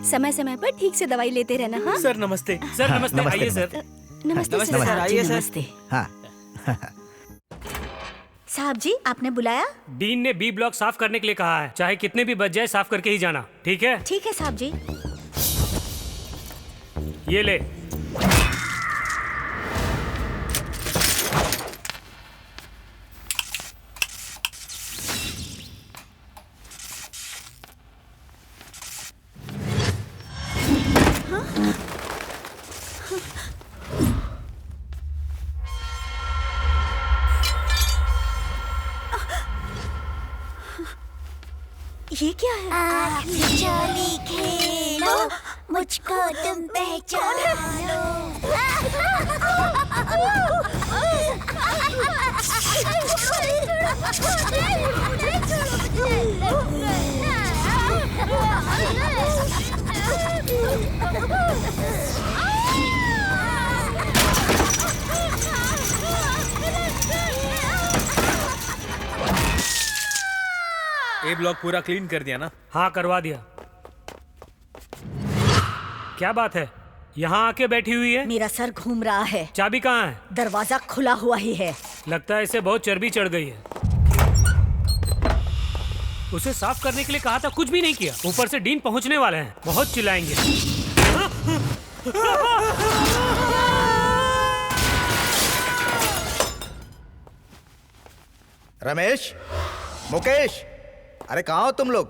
समय समय पर ठीक से दवाई लेते रहना। हाँ सर नमस्ते। सर नमस्ते, आइए सर। नमस्ते नमस्ते सर। सर, आइए सर। नमस्ते। हाँ। साहब जी, आपने बुलाया? डीन ने बी ब्लॉक साफ करने के लिए कहा है, चाहे कितने भी बच जाए साफ करके ही जाना, ठीक है? ठीक है साहब जी। ये ले। ये क्या है? आँख मिचौली खेलो, मुझको तुम पहचानो। ए ब्लॉक पूरा क्लीन कर दिया ना? हाँ करवा दिया। क्या बात है, यहाँ आके बैठी हुई है? मेरा सर घूम रहा है। चाबी कहाँ है? दरवाजा खुला हुआ ही है। लगता है इसे बहुत चर्बी चढ़ गई है। उसे साफ करने के लिए कहा था, कुछ भी नहीं किया। ऊपर से डीन पहुँचने वाले हैं, बहुत चिल्लाएंगे। रमेश, मुकेश, अरे कहाँ हो तुम लोग?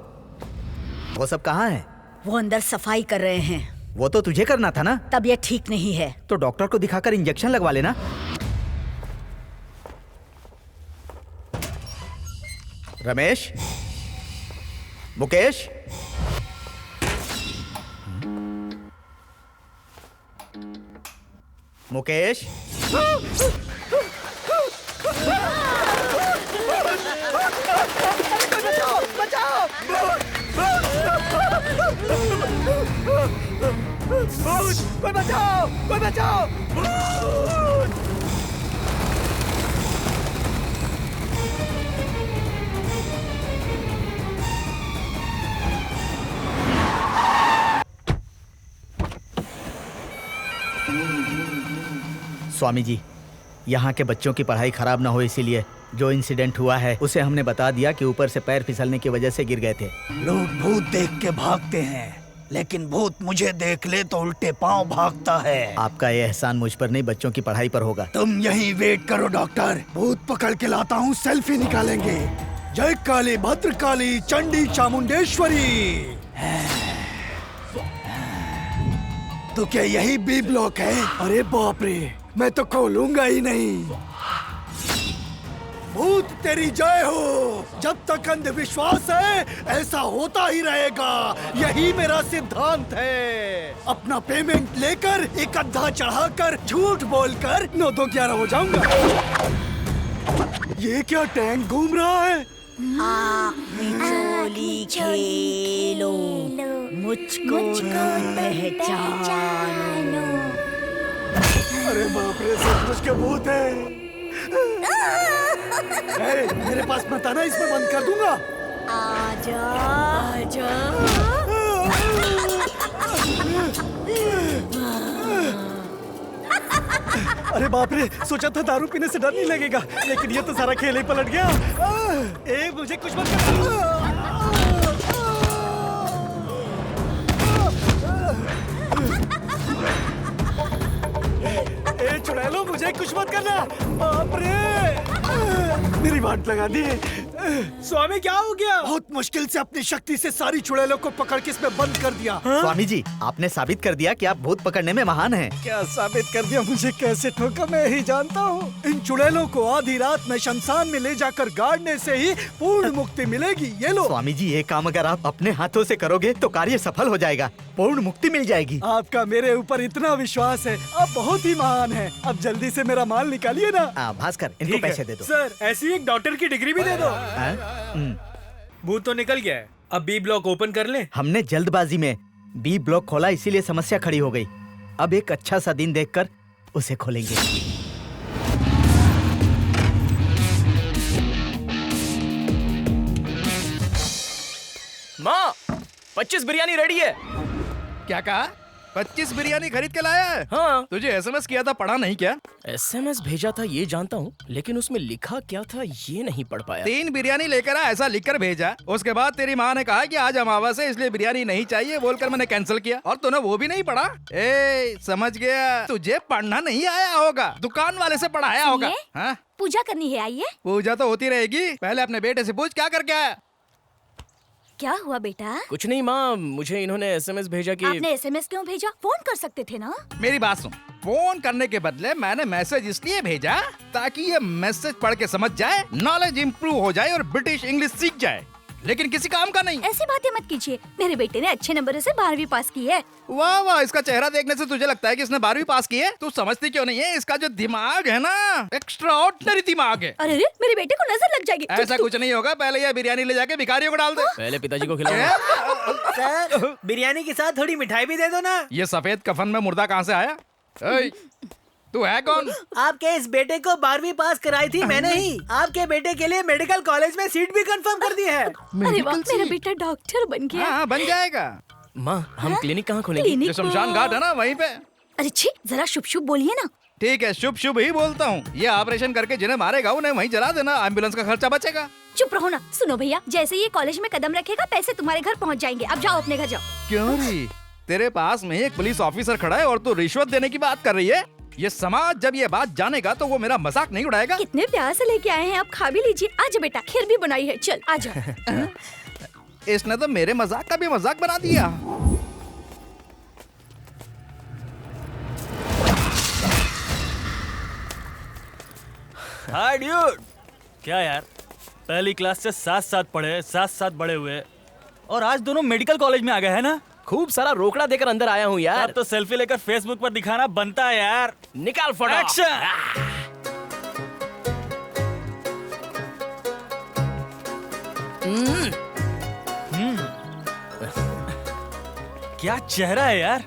वो सब कहाँ हैं? वो अंदर सफाई कर रहे हैं। वो तो तुझे करना था ना? तबीयत ठीक नहीं है। तो डॉक्टर को दिखाकर इंजेक्शन लगवा लेना। रमेश, मुकेश, मुकेश, कोई बचाओ, कोई बचाओ। स्वामी जी, यहाँ के बच्चों की पढ़ाई खराब ना हो, इसीलिए जो इंसिडेंट हुआ है उसे हमने बता दिया कि ऊपर से पैर फिसलने की वजह से गिर गए थे। लोग भूत देख के भागते हैं, लेकिन भूत मुझे देख ले तो उल्टे पांव भागता है। आपका ये एहसान मुझ पर नहीं, बच्चों की पढ़ाई पर होगा। तुम यहीं वेट करो डॉक्टर, भूत पकड़ के लाता हूँ, सेल्फी निकालेंगे। जय काली भद्रकाली चंडी चामुंडेश्वरी। तो क्या यही बी ब्लॉक है? अरे बाप रे, मैं तो खोलूंगा ही नहीं। भूत तेरी जय हो। जब तक अंधविश्वास है ऐसा होता ही रहेगा, यही मेरा सिद्धांत है। अपना पेमेंट लेकर एक अद्धा चढ़ाकर झूठ बोलकर 9-2-11 हो जाऊंगा। ये क्या टैंक घूम रहा है? चोली खेलो, मुझको तुम पहचानो। अरे बाप रे, सचमुच के भूत है। मेरे पास मत आना, इसमें बंद कर दूंगा। आजा, आजा। अरे बाप रे, सोचा था दारू पीने से डर नहीं लगेगा, लेकिन ये तो सारा खेल ही पलट गया। मुझे कुछ मत कर। चुड़ैलो, मुझे कुछ मत करना। बाप रे, मेरी वाट लगा दी। स्वामी क्या हो गया? बहुत मुश्किल से अपनी शक्ति से सारी चुड़ैलों को पकड़ के इसमें बंद कर दिया। स्वामी जी, आपने साबित कर दिया कि आप भूत पकड़ने में महान हैं। क्या साबित कर दिया? मुझे कैसे ठोका मैं ही जानता हूँ। इन चुड़ैलों को आधी रात में शमशान में ले जाकर गाड़ने से ही पूर्ण मुक्ति मिलेगी। ये लो। स्वामी जी, ये काम अगर आप अपने हाथों से करोगे तो कार्य सफल हो जाएगा, पूर्ण मुक्ति मिल जाएगी। आपका मेरे ऊपर इतना विश्वास है, आप बहुत ही महान हैं। अब जल्दी से मेरा माल निकालिए ना। भास्कर, इनको पैसे दे दो। सर, ऐसी एक डॉक्टर की डिग्री भी दे दो। भूत तो निकल गया है, अब बी ब्लॉक ओपन कर ले। हमने जल्दबाजी में बी ब्लॉक खोला, इसीलिए समस्या खड़ी हो गई। अब एक अच्छा सा दिन देखकर उसे खोलेंगे। माँ, 25 बिरयानी रेडी है। क्या कहा? 25 बिरयानी खरीद के लाया है? हाँ। तुझे एसएमएस किया था, पढ़ा नहीं क्या? एसएमएस भेजा था ये जानता हूँ, लेकिन उसमें लिखा क्या था ये नहीं पढ़ पाया। 3 बिरयानी लेकर आ, ऐसा लिखकर भेजा। उसके बाद तेरी माँ ने कहा कि आज अमावस है इसलिए बिरयानी नहीं चाहिए बोलकर मैंने कैंसिल किया, और तूने वो भी नहीं पढ़ा। ए, समझ गया, तुझे पढ़ना नहीं आया होगा, दुकान वाले से पढ़ाया होगा। हाँ? पूजा करनी है, आइए। पूजा तो होती रहेगी, पहले अपने बेटे से पूछ क्या करके आया। क्या हुआ बेटा? कुछ नहीं माँ, मुझे इन्होंने एसएमएस भेजा कि आपने एसएमएस क्यों भेजा? फोन कर सकते थे ना। मेरी बात सुन, फोन करने के बदले मैंने मैसेज इसलिए भेजा ताकि ये मैसेज पढ़ के समझ जाए, नॉलेज इंप्रूव हो जाए और ब्रिटिश इंग्लिश सीख जाए, लेकिन किसी काम का नहीं। ऐसी बातें मत कीजिए, मेरे बेटे ने अच्छे नंबरों से 12वीं पास की है। वाह वाह, इसका चेहरा देखने से तुझे लगता है कि इसने 12वीं पास की है? तू समझती क्यों नहीं है, इसका जो दिमाग है ना, एक्स्ट्रा ऑर्डिनरी दिमाग है। अरे मेरे बेटे को नजर लग जाएगी। ऐसा कुछ नहीं होगा, पहले ये बिरयानी ले जाके भिखारियों को डाल दे। पहले पिताजी को खिलाओ। सर, बिरयानी के साथ थोड़ी मिठाई भी दे दो ना। ये सफेद कफन में मुर्दा कहाँ से आया? तू है कौन? आपके इस बेटे को 12वीं पास कराई थी मैंने ही। आपके बेटे के लिए मेडिकल कॉलेज में सीट भी कंफर्म कर दी है। अरे वाह, मेरा बेटा डॉक्टर बन गया। हाँ, बन जाएगा। माँ, हम क्लिनिक कहाँ खोलेंगे? जो शमशान घाट है ना, वहीं पे। अरे छी, जरा शुभ शुभ बोलिए ना। ठीक है, शुभ शुभ ही बोलता हूँ। ये ऑपरेशन करके जिन्हें मारेगा उन्हें वहीं जला देना, एम्बुलेंस का खर्चा बचेगा। चुप रहो ना। सुनो भैया, जैसे ये कॉलेज में कदम रखेगा पैसे तुम्हारे घर पहुँच जाएंगे। अब जाओ अपने घर जाओ। क्यों री? तेरे पास में एक पुलिस ऑफिसर खड़ा है और तू रिश्वत देने की बात कर रही है। ये समाज जब ये बात जानेगा तो वो मेरा मजाक नहीं उड़ाएगा। कितने प्यार से लेके आए हैं, आप खा भी लीजिए। आजा बेटा, खीर भी बनाई है, चल आजा। इसने तो मेरे मजाक का भी मजाक बना दिया। हाय ड्यूड। क्या यार, पहली क्लास से साथ साथ पढ़े, साथ साथ बड़े हुए, और आज दोनों मेडिकल कॉलेज में आ गए हैं ना। खूब सारा रोकड़ा देकर अंदर आया हूँ यार। अब तो सेल्फी लेकर फेसबुक पर दिखाना बनता है यार। निकाल फोटो। एक्शन। क्या चेहरा है यार।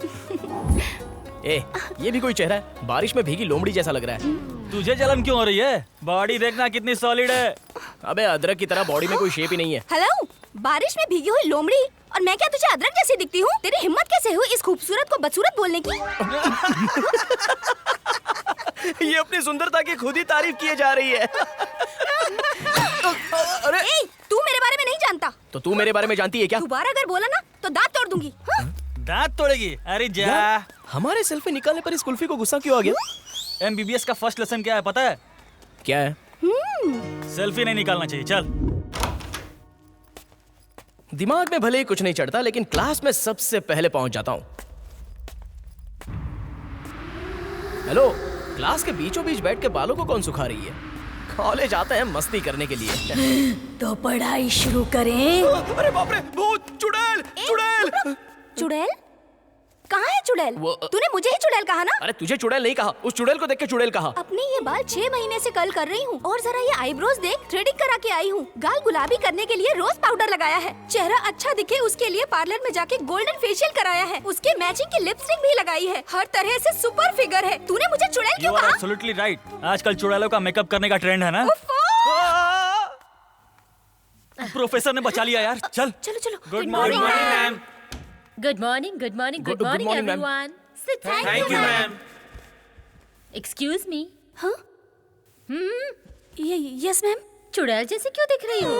ए, ये भी कोई चेहरा है? बारिश में भीगी लोमड़ी जैसा लग रहा है। तुझे जलन क्यों हो रही है? बॉडी देखना कितनी सॉलिड है। अबे अदरक की तरह बॉडी में कोई शेप ही नहीं है। हेलो, बारिश में भीगी हुई लोमड़ी, और मैं क्या तुझे अदरक जैसी दिखती हूँ? तेरी हिम्मत कैसे हुई इस खूबसूरत को बदसूरत बोलने की? ये अपनी सुंदरता की खुद ही तारीफ किए जा रही है। अरे तू मेरे बारे में नहीं जानता। तो तू मेरे बारे में जानती है क्या? दोबारा अगर बोला ना तो दांत तोड़ दूंगी। हाँ? दांत तोड़ेगी? अरे जा। हमारे सेल्फी निकालने पर इस कुल्फी को गुस्सा क्यों आ गया? MBBS का फर्स्ट लेसन क्या है पता है? क्या है? सेल्फी नहीं निकालना चाहिए। चल। दिमाग में भले ही कुछ नहीं चढ़ता, लेकिन क्लास में सबसे पहले पहुंच जाता हूँ। हेलो, क्लास के बीचों बीच बैठ के बालों को कौन सुखा रही है? कॉलेज आते हैं मस्ती करने के लिए। तो पढ़ाई शुरू करें। अरे बाप रे, भूत! चुड़ैल! चुड़ैल! चुड़ैल? कहाँ है चुड़ैल? तूने मुझे ही चुड़ैल कहा ना? अरे तुझे चुड़ैल नहीं कहा, उस चुड़ैल को देख के चुड़ैल कहा। अपने ये बाल 6 महीने से कर्ल कर रही हूँ, और जरा ये आईब्रोज देख, थ्रेडिंग करा के आई हूँ। गाल गुलाबी करने के लिए रोज पाउडर लगाया है। चेहरा अच्छा दिखे उसके लिए पार्लर में जाके गोल्डन फेशियल कराया है। उसके मैचिंग की लिपस्टिक भी लगाई है। हर तरह से सुपर फिगर है। तूने मुझे चुड़ैल क्यों कहा? Absolutely right. आजकल चुड़ैलों का मेकअप करने का ट्रेंड है ना। प्रोफेसर ने बचा लिया यार। चल चलो चलो। Good morning ma'am. Good morning, good morning, good morning, morning, ma'am. everyone. Sit. Thank you, ma'am. Excuse me. हाँ? Yes ma'am. चुड़ैल जैसे क्यों दिख रही हो?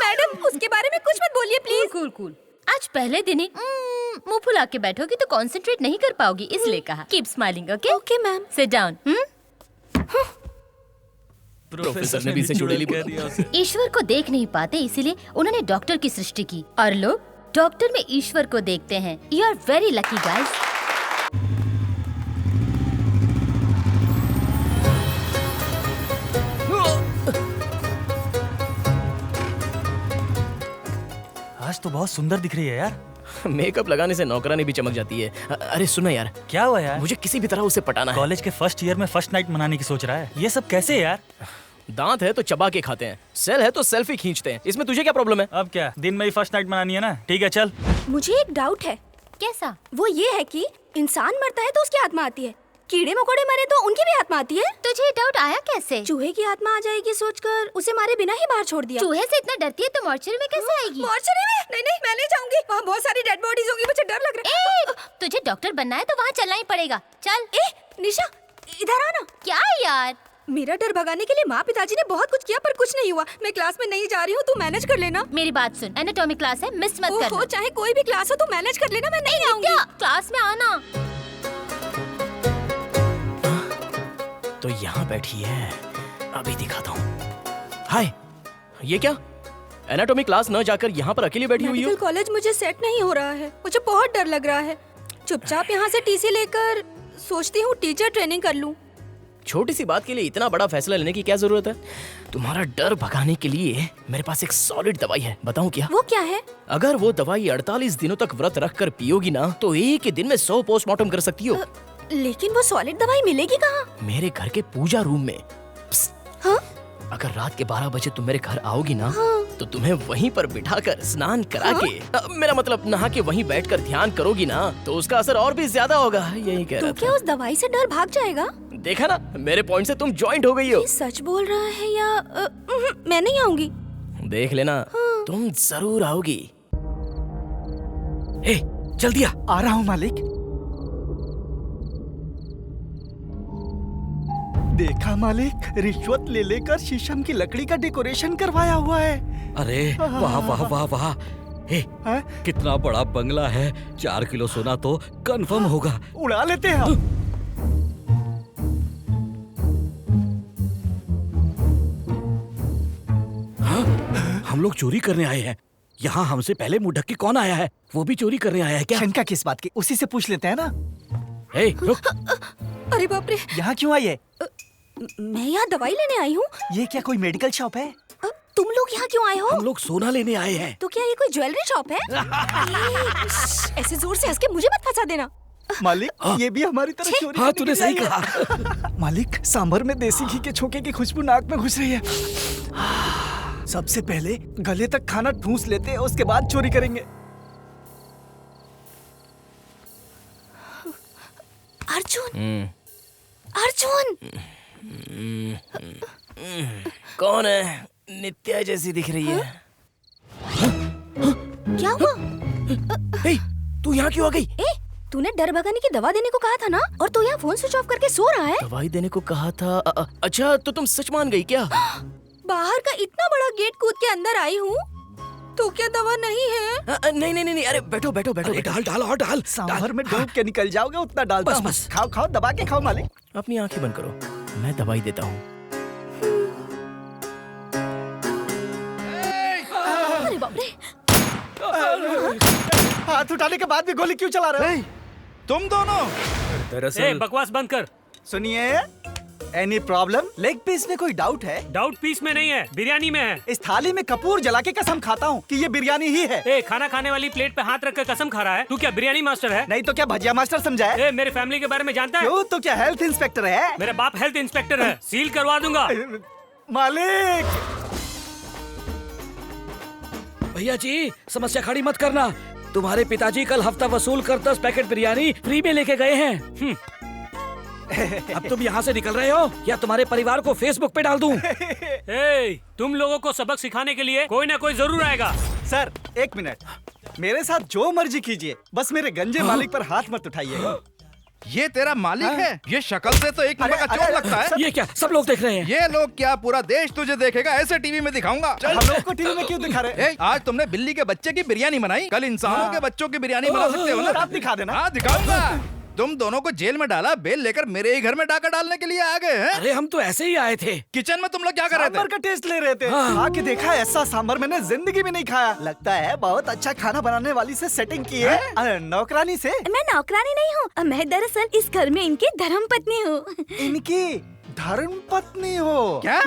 मैडम, उसके बारे में कुछ मत बोलिए प्लीज। कूल। आज पहले दिन ही मुंह फुला के बैठोगी तो कंसंट्रेट नहीं कर पाओगी, इसलिए कहा। Keep smiling, okay? Okay, ma'am. Sit down. Professor ने भी इसे चुड़ैल कह दिया। ईश्वर को देख नहीं पाते, इसीलिए उन्होंने डॉक्टर की सृष्टि की, और लोग डॉक्टर में ईश्वर को देखते हैं। You are very lucky, guys. आज तो बहुत सुंदर दिख रही है यार। मेकअप लगाने से नौकरानी भी चमक जाती है। अरे सुना यार। क्या हुआ यार? मुझे किसी भी तरह उसे पटाना है। कॉलेज के फर्स्ट ईयर में फर्स्ट नाइट मनाने की सोच रहा है। ये सब कैसे यार? दांत है तो चबा के खाते हैं, सेल है तो सेल्फी खींचते हैं। इसमें तुझे क्या प्रॉब्लम है? अब क्या, दिन में ही फर्स्ट नाइट मनानी है ना। ठीक है चल। मुझे एक डाउट है। कैसा? वो ये है कि इंसान मरता है तो उसकी आत्मा आती है, कीड़े मकोड़े मरे तो उनकी भी आत्मा आती है? तुझे डाउट आया कैसे? चूहे की आत्मा आ जाएगी सोचकर उसे मारे बिना ही बाहर छोड़ दिया। चूहे से इतना डरती है तो मॉर्चरी में कैसे आएगी? मॉर्चरी में? नहीं नहीं, मैं नहीं जाऊंगी। वहाँ बहुत सारी डेड बॉडीज होंगी, मुझे डर लग रहा है। तुझे डॉक्टर बनना है तो वहाँ चलना ही पड़ेगा। चल। निशा, इधर आना। क्या यार? मेरा डर भगाने के लिए माँ पिताजी ने बहुत कुछ किया पर कुछ नहीं हुआ। मैं क्लास में नहीं जा रही हूँ, तू मैनेज कर लेना। मेरी बात सुन, एनाटॉमी क्लास है, मिस मत करना। चाहे कोई भी क्लास हो तू मैनेज कर लेना, मैं नहीं आऊंगी। क्लास में आना। तो यहाँ बैठी है, अभी दिखाता हूँ। हाय, ये क्या? एनाटॉमी क्लास न जाकर यहाँ पर अकेली बैठी हुई हो? मेडिकल कॉलेज मुझे सेट नहीं हो रहा है, मुझे बहुत डर लग रहा है। चुपचाप यहाँ से टीसी लेकर सोचती हूँ टीचर ट्रेनिंग कर लूँ। छोटी सी बात के लिए इतना बड़ा फैसला लेने की क्या जरूरत है? तुम्हारा डर भगाने के लिए मेरे पास एक सॉलिड दवाई है, बताऊं क्या? वो क्या है? अगर वो दवाई 48 दिनों तक व्रत रख कर पियोगी ना तो एक ही दिन में 100 पोस्टमार्टम कर सकती हो। लेकिन वो सॉलिड दवाई मिलेगी कहाँ? मेरे घर के पूजा रूम में। हाँ? अगर रात के 12 बजे तुम मेरे घर आओगी ना, तो तुम्हें वहीं पर बिठाकर स्नान करा के, मेरा मतलब नहा के वहीं बैठकर ध्यान करोगी ना, तो उसका असर और भी ज्यादा होगा। यही कह रहा था। क्या उस दवाई से डर भाग जाएगा? देखा ना, मेरे पॉइंट से तुम जॉइंट हो गई हो। सच बोल रहा है या मैं नहीं आऊंगी। देख लेना, तुम जरूर आओगी। जल्दी आ रहा हूँ मालिक। देखा मालिक, रिश्वत ले लेकर शीशम की लकड़ी का डेकोरेशन करवाया हुआ है। अरे वाह वाह वाह वाह। कितना बड़ा बंगला है, 4 किलो सोना तो कंफर्म होगा। उड़ा लेते हैं। हम लोग चोरी करने आए हैं। यहाँ हमसे पहले मुंह ढक के कौन आया है? वो भी चोरी करने आया है क्या? शंका किस बात की? उसी से पूछ लेते हैं ना। रुक। अरे बाप रे, यहाँ क्यों आई है? मैं यहाँ दवाई लेने आई हूँ। ये क्या कोई मेडिकल शॉप है? तुम लोग यहाँ क्यों आए हो? हम लोग सोना लेने आए हैं। तो क्या ये कोई ज्वेलरी शॉप है? ऐसे जोर से हंस के मुझे मत फंसा देना। मालिक, ये भी हमारी तरह चोरी। हाँ, तूने सही कहा। मालिक, सांभर में देसी घी के छोके की खुशबू नाक में घुस रही है। सबसे पहले गले तक खाना ठूंस लेते हैं, उसके बाद चोरी करेंगे। अर्जुन, अर्जुन। कौन है? नित्या जैसी दिख रही है। क्या हुआ? तू यहाँ क्यों आ गई? तूने डर भगाने की दवा देने को कहा था ना, और तू यहाँ फोन स्विच ऑफ करके सो रहा है। दवाई देने को कहा था? अच्छा, तो तुम सच मान गई क्या? बाहर का इतना बड़ा गेट कूद के अंदर आई हूँ, तो क्या दवा नहीं है? नहीं नहीं नहीं, अरे बैठो बैठो बैठो। डाल डाल और डाल। सांभर में डूब के निकल जाओगे, उतना डालता हूँ। बस। खाओ खाओ, दबा के खाओ मालिक। अपनी आंखें बंद करो, मैं दवाई देता हूँ। अरे बाप रे। हाथ उठाने के बाद भी गोली क्यों चला रहे हो? तुम दोनों दरअसल बकवास बंद कर। सुनिए, एनी प्रॉब्लम? लेग पीस में कोई डाउट है? डाउट पीस में नहीं है, बिरयानी में है। इस थाली में कपूर जला के कसम खाता हूँ कि ये बिरयानी ही है। खाना खाने वाली प्लेट पे हाथ रख कर कसम खा रहा है। तू क्या बिरयानी मास्टर है? नहीं तो क्या भजिया मास्टर समझा है? मेरे फैमिली के बारे में जानता है? क्यों, तो क्या हेल्थ इंस्पेक्टर है? मेरा बाप हेल्थ इंस्पेक्टर है, सील करवा दूंगा। मालिक, भैया जी, समस्या खड़ी मत करना। तुम्हारे पिताजी कल हफ्ता वसूल कर 10 पैकेट बिरयानी फ्री में लेके गए हैं। अब तुम यहाँ से निकल रहे हो या तुम्हारे परिवार को फेसबुक पे डाल दूं? तुम लोगों को सबक सिखाने के लिए कोई ना कोई जरूर आएगा। Sir, 1 minute. मेरे साथ जो मर्जी कीजिए, बस मेरे गंजे मालिक पर हाथ मत उठाइए। ये तेरा मालिक है? ये शक्ल से तो एक नंबर का चोर लगता है। ये क्या सब लोग देख रहे हैं? ये लोग क्या, पूरा देश तुझे देखेगा। ऐसे टीवी में दिखाऊंगा। हम लोग को टीवी में क्यों दिखा रहे हैं? आज तुमने बिल्ली के बच्चे की बिरयानी बनाई, कल इंसानों के बच्चों की बिरयानी बना सकते हो ना? आप दिखा देना। हाँ, दिखाऊंगा। तुम दोनों को जेल में डाला, बेल लेकर मेरे ही घर में डाका डालने के लिए आ गए हैं। अरे हम तो ऐसे ही आए थे। किचन में तुम लोग क्या कर रहे थे? सांभर का टेस्ट ले रहे थे। आके देखा, ऐसा सांभर मैंने जिंदगी में नहीं खाया। लगता है बहुत अच्छा खाना बनाने वाली से सेटिंग की है। नौकरानी से? मैं नौकरानी नहीं हूँ, मैं दरअसल इस घर में इनकी धर्म पत्नी हूँ। इनकी धर्म पत्नी हो क्या?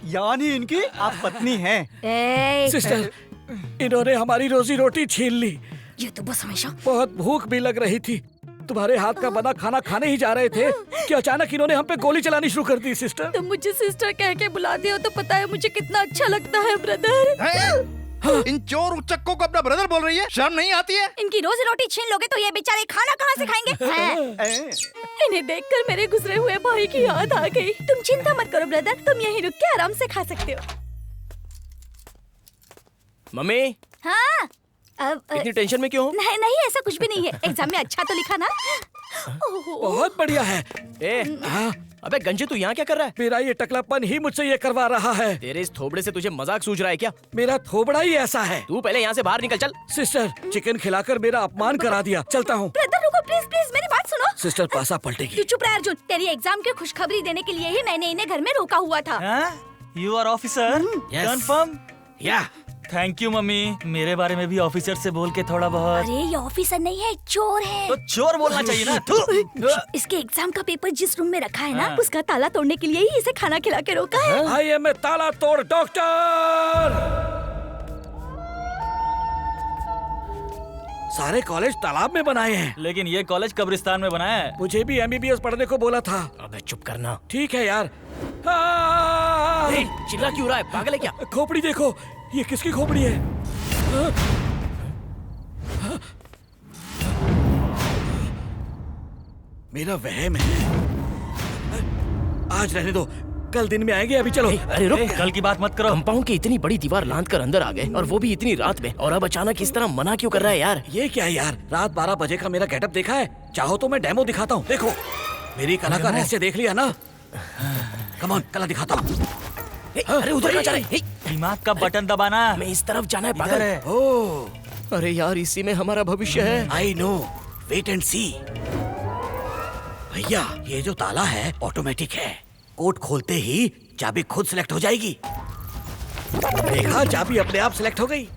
यानी इनकी आप पत्नी हैं? सिस्टर, इन्होंने हमारी रोजी रोटी छीन ली। ये तो बस हमेशा। बहुत भूख भी लग रही थी, तुम्हारे हाथ का बना खाना खाने ही जा रहे थे कि अचानक इन्होंने हम पे गोली चलानी शुरू कर दी। सिस्टर, तुम मुझे सिस्टर कह के बुलाते हो तो पता है मुझे कितना अच्छा लगता है ब्रदर। इन चोर उचक्कों को अपना ब्रदर बोल रही है, शर्म नहीं आती है? इनकी रोजी रोटी छीन लोगे तो ये बेचारे खाना कहाँ से खाएंगे? इन्हें देखकर मेरे गुजरे हुए भाई की याद आ गई। तुम चिंता मत करो ब्रदर, तुम यहीं रुक के आराम से खा सकते हो। मम्मी, हाँ इतनी टेंशन में क्यों हो? नहीं नहीं, ऐसा कुछ भी नहीं है। एग्जाम में अच्छा तो लिखा ना? बहुत बढ़िया है। अबे गंजे, तू यहाँ क्या कर रहा है? मेरा ये टकलापन ही मुझसे ये करवा रहा है। तेरे इस थोबड़े से तुझे मजाक सूझ रहा है क्या? मेरा थोबड़ा ही ऐसा है। तू पहले यहाँ से बाहर निकल, चल। सिस्टर, चिकन खिलाकर मेरा अपमान करा दिया। चलता हूँ। ब्रदर रुको, प्लीज प्लीज मेरी बात सुनो। सिस्टर पासा पलटेगी। तू चुप रह अर्जुन। तेरी एग्जाम की खुशखबरी देने के लिए ही मैंने इन्हें घर में रोका हुआ था। You are officer? Confirm? Yeah. Thank you mummy, मेरे बारे में भी ऑफिसर से बोल के थोड़ा बहुत। अरे ये ऑफिसर नहीं है, चोर है। तो चोर बोलना चाहिए ना। इसके एग्जाम का पेपर जिस रूम में रखा है ना, उसका ताला तोड़ने के लिए ही इसे खाना खिला के रोका है। आई एम ए ताला तोड़ डॉक्टर। सारे कॉलेज तालाब में बनाए हैं, लेकिन ये कॉलेज कब्रिस्तान में बनाया है। मुझे भी MBBS पढ़ने को बोला था। अबे चुप करना। ठीक है यार। चिल्ला क्यों रहा है? पागल है क्या? खोपड़ी देखो, ये किसकी खोपड़ी है? मेरा वहम है। आज रहने दो, कल दिन में आएंगे। अभी चलो। अरे रुक, कल की बात मत करो। कंपाउंड की इतनी बड़ी दीवार लांद कर अंदर आ गए, और वो भी इतनी रात में। और अब अचानक इस तरह मना क्यों कर रहा है यार? ये क्या है यार? रात 12 बजे का मेरा गेटअप देखा है? चाहो तो मैं डेमो दिखाता हूँ। देखो, मेरी कला का रहस्य देख लिया ना? कम ऑन, कला दिखाता हूँ। अरे उधर कहाँ जा रहे हैं? दिमाग का बटन दबाना। मैं इस तरफ जाना है पागल। ओह, अरे यार, इसी में हमारा भविष्य है। आई नो, वेट एंड सी। भैया, ये जो ताला है ऑटोमेटिक है। कोड खोलते ही चाबी खुद सिलेक्ट हो जाएगी। देखा, चाबी अपने आप सिलेक्ट हो गई।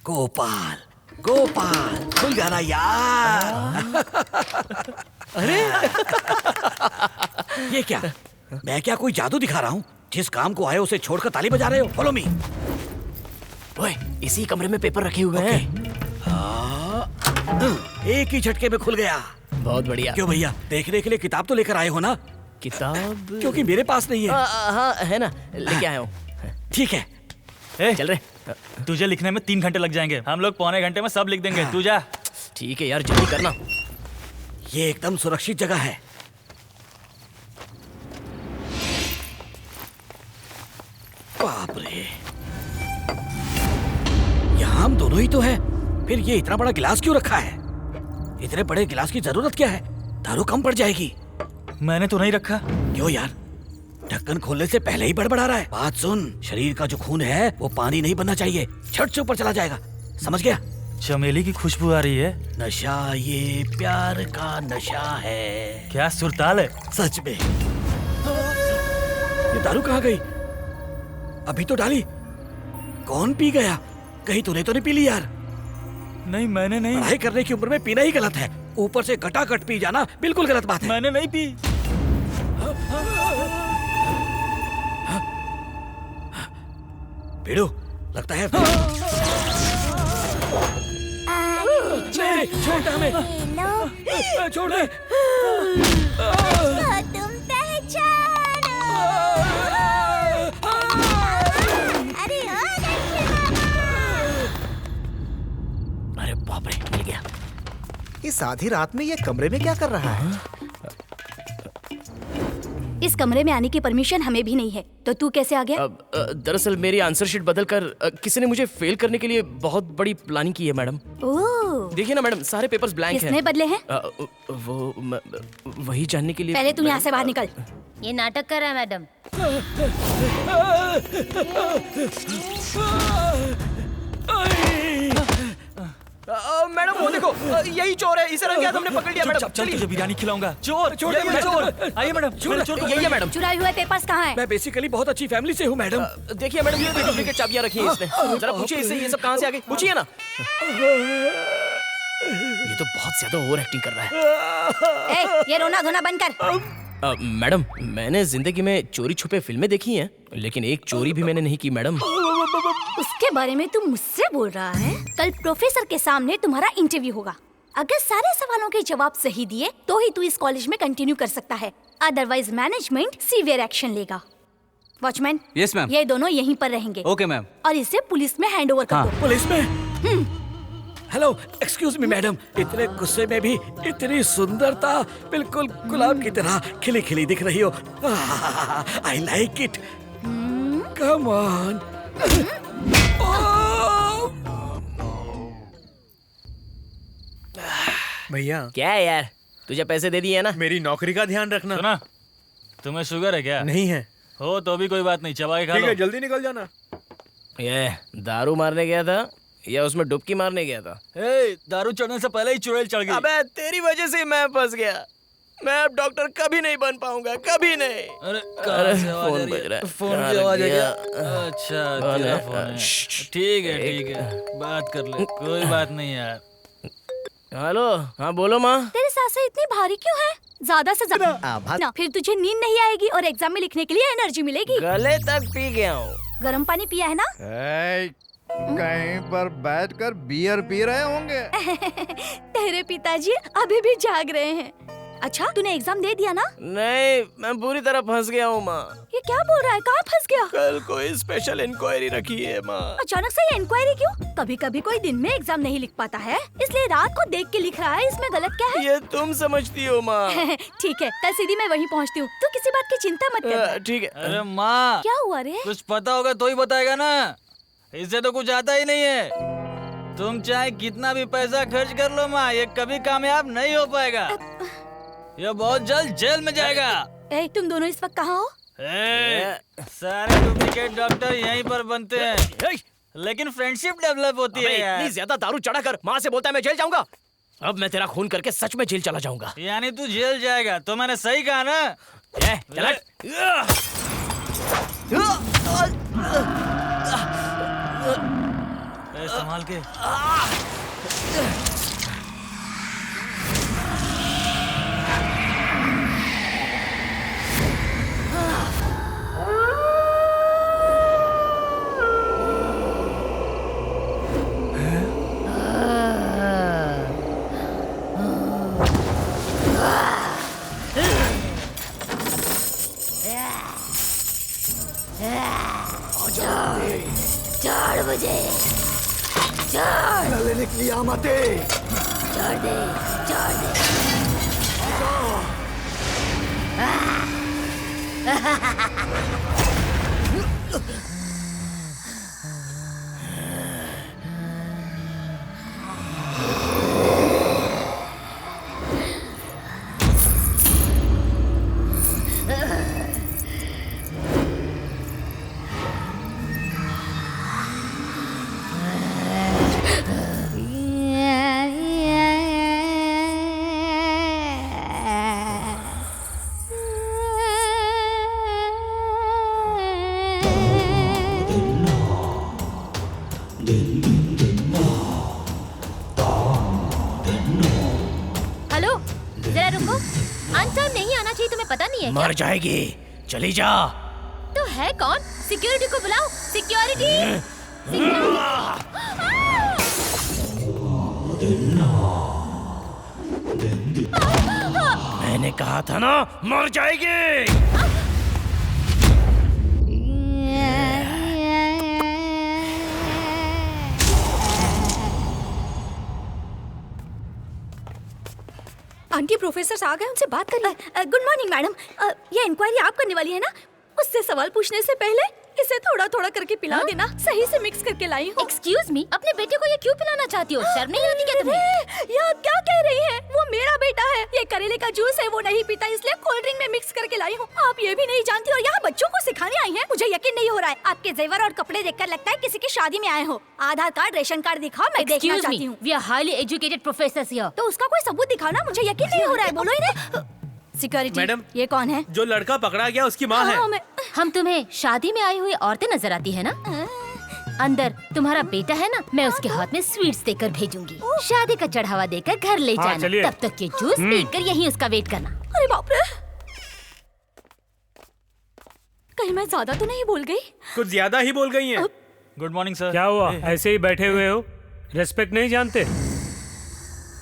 गोपाल, गोपाल, खुल जाना यार। अरे ये क्या? मैं क्या कोई जादू दिखा रहा हूँ? जिस काम को आए उसे छोड़कर ताली बजा रहे हो? Follow me. ओए, इसी कमरे में पेपर रखे हुए हैं। एक ही झटके में खुल गया। बहुत बढ़िया। क्यों भैया, देखने के लिए किताब तो लेकर आए हो ना? किताब? क्योंकि मेरे पास नहीं है। हाँ है ना, लेके आया हूँ। ठीक है, चल रहे। तुझे लिखने में 3 घंटे लग जाएंगे, हम लोग पौने घंटे में सब लिख देंगे। तू जा। ठीक है यार, जल्दी करना। ये एकदम सुरक्षित जगह है। बाप रे, यहाँ हम दोनों ही तो है। फिर ये इतना बड़ा गिलास क्यों रखा है? इतने बड़े गिलास की जरूरत क्या है? दारू कम पड़ जाएगी। मैंने तो नहीं रखा। क्यों यार? ढक्कन खोलने से पहले ही बड़बड़ा रहा है। बात सुन, शरीर का जो खून है वो पानी नहीं बनना चाहिए, झट से ऊपर चला जाएगा। समझ गया? चमेली की खुशबू आ रही है। नशा, ये प्यार का नशा है। क्या सुरताल है सच में। ये दारू कहाँ गई? अभी तो डाली। कौन पी गया? कहीं तूने तो नहीं पी ली यार? नहीं, मैंने नहीं। पढ़ाई करने की उम्र में पीना ही गलत है, ऊपर से घटाघट पी जाना बिल्कुल गलत बात है। मैंने नहीं पी। पीड़ू, लगता है। नहीं, छोड़ दे हमें। छोड़ दे। तुम पहचानो। अरे अरे बाप रे, मिल गया। इस आधी रात में ये कमरे में क्या कर रहा है? इस कमरे में आने की परमिशन हमें भी नहीं है, तो तू कैसे आ गया? दरअसल मेरी आंसर शीट बदलकर किसी ने मुझे फेल करने के लिए बहुत बड़ी प्लानिंग की है मैडम। ओह, देखिए ना मैडम, सारे पेपर्स ब्लैंक हैं। किसने बदले हैं? वही जानने के लिए। पहले तुम यहाँ से बाहर निकल। ये नाटक कर रहा है मैडम। मैडम वो देखो, यही चोर है। इसे रंगे हाथ हमने पकड़ लिया मैडम। चल, तुझे बिरयानी खिलाऊंगा। चोर, चोर, चोर। आइए मैडम, चोर यही है मैडम। चुराए हुए पेपर्स कहाँ हैं? मैं बेसिकली बहुत अच्छी फैमिली से हूँ मैडम। देखिए मैडम, ये डुप्लीकेट चाबियां रखी हैं इसने। जरा पूछिए इससे ये सब कहाँ से आ गई, पूछिए ना। ये तो बहुत ज्यादा ओवर एक्टिंग कर रहा है। ये रोना धोना बंद कर। मैडम, मैंने जिंदगी में चोरी छुपे फिल्में देखी हैं, लेकिन एक चोरी भी मैंने नहीं की मैडम। उसके बारे में तू मुझसे बोल रहा है? कल प्रोफेसर के सामने तुम्हारा इंटरव्यू होगा। अगर सारे सवालों के जवाब सही दिए तो ही तू इस कॉलेज में कंटिन्यू कर सकता है, अदरवाइज मैनेजमेंट सीवियर एक्शन लेगा। Watchman, yes ma'am. ये दोनों यहीं पर रहेंगे। Okay ma'am. और इसे पुलिस में हैंड ओवर कर दो। पुलिस में? हेलो, एक्सक्यूज मी मैडम, इतने गुस्से में भी इतनी सुंदरता, बिल्कुल गुलाब की तरह खिली खिली दिख रही हो। I like it. Come on. भैया क्या है यार, तुझे पैसे दे दिए ना? मेरी नौकरी का ध्यान रखना। सुना, तुम्हें शुगर है क्या? नहीं है। हो तो भी कोई बात नहीं, चबा के खा ठीक लो। है, जल्दी निकल जाना। ये दारू मारने गया था या उसमें डुबकी मारने गया था? दारू चढ़ने से पहले ही चुड़ैल चढ़ गई। अबे तेरी वजह से मैं फंस गया। मैं अब डॉक्टर कभी नहीं बन पाऊंगा, कभी नहीं। अरे कहाँ से आवाज आ फोन रही बज है? रहा है। फोन कहाँ की आवाज लग है गया? क्या? अच्छा कौन तेरा है? फोन है। ठीक है ठीक है, बात कर ले, कोई बात नहीं यार। हेलो, हाँ बोलो माँ। तेरी सांसें इतनी भारी क्यों है? ज्यादा से ज्यादा ना, फिर तुझे नींद नहीं आएगी और एग्जाम में लिखने के लिए एनर्जी मिलेगी। गले तक पी गया हूँ। गर्म पानी पिया है ना? कहीं पर बैठकर बियर पी रहे होंगे। तेरे पिताजी अभी भी जाग रहे हैं। अच्छा, तूने एग्जाम दे दिया ना? नहीं, मैं पूरी तरह फंस गया हूँ माँ। ये क्या बोल रहा है? कहाँ फंस गया? कल कोई स्पेशल इंक्वायरी रखी है माँ। अचानक से ये इंक्वायरी क्यों? कभी कभी कोई दिन में एग्जाम नहीं लिख पाता है, इसलिए रात को देख के लिख रहा है। इसमें गलत क्या है? ये तुम समझती हो माँ। ठीक है, कल सीधी मैं वहीं पहुँचती हूँ। तू किसी बात की चिंता मत कर। ठीक है। अरे माँ, क्या हुआ रे? कुछ पता होगा तो ही बताएगा ना, इससे तो कुछ आता ही नहीं है। तुम चाहे कितना भी पैसा खर्च कर लो माँ, ये कभी कामयाब नहीं हो पाएगा। ये बहुत जल्द जेल में जाएगा। तुम दोनों इस वक्त कहाँ हो? सारे डुप्लीकेट डॉक्टर यहीं पर बनते हैं, लेकिन फ्रेंडशिप डेवलप होती है यार। इतनी ज्यादा दारू चढ़ा कर माँ से बोलता है मैं जेल जाऊंगा। अब मैं तेरा खून करके सच में जेल चला जाऊंगा। यानी तू जेल जाएगा? तो मैंने सही कहा ना? संभाल के। छोड़ मुझे, छोड़। लेने के लिए आमाते। छोड़ दे, छोड़ दे। हेलो, जरा रुको। अनटाइम नहीं आना चाहिए, तुम्हें पता नहीं है क्या? मर जाएगी, चली जा। तो है कौन? सिक्योरिटी को बुलाओ। सिक्योरिटी। मैंने कहा था ना, मर जाएगी। आंटी, प्रोफेसर आ गए, उनसे बात करिए। गुड मॉर्निंग मैडम, ये इंक्वायरी आप करने वाली है ना? उससे सवाल पूछने से पहले इसे थोड़ा थोड़ा करके पिला देना। सही से मिक्स करके लाई हूँ। एक्सक्यूज मी, अपने बेटे को ये क्यों पिलाना चाहती हो? शर्म नहीं आती क्या तुम्हें? ये आप क्या कह रही हैं? वो मेरा बेटा है। ये करेले का जूस है, वो नहीं पीता, इसलिए कोल्ड ड्रिंक में मिक्स करके लाई हूँ। आप ये भी नहीं जानती और यहाँ बच्चों को सिखाने आई हैं? मुझे यकीन नहीं हो रहा है। आपके जेवर और कपड़े देखकर लगता है किसी की शादी में आए हो। आधार कार्ड, रेशन कार्ड दिखाओ, मैं देखना चाहती हूँ। We are highly educated professors here. तो उसका कोई सबूत दिखाओ ना, मुझे यकीन नहीं हो रहा है। बोलो इन्हें। सिक्योरिटी मैडम, ये कौन है? जो लड़का पकड़ा गया उसकी माँ है। हम तुम्हें शादी में आई हुई औरतें नजर आती है ना? अंदर तुम्हारा बेटा है ना, मैं उसके हाथ में स्वीट्स देकर भेजूंगी। शादी का चढ़ावा देकर घर ले हाँ, जाना। चलिए। तब तक ये जूस पीकर यहीं उसका वेट करना। अरे बाप रे, कहीं मैं ज्यादा तो नहीं बोल गई? कुछ ज्यादा ही बोल गई हैं। Good morning sir. क्या हुआ? ऐसे ही बैठे हुए हो? रेस्पेक्ट नहीं जानते?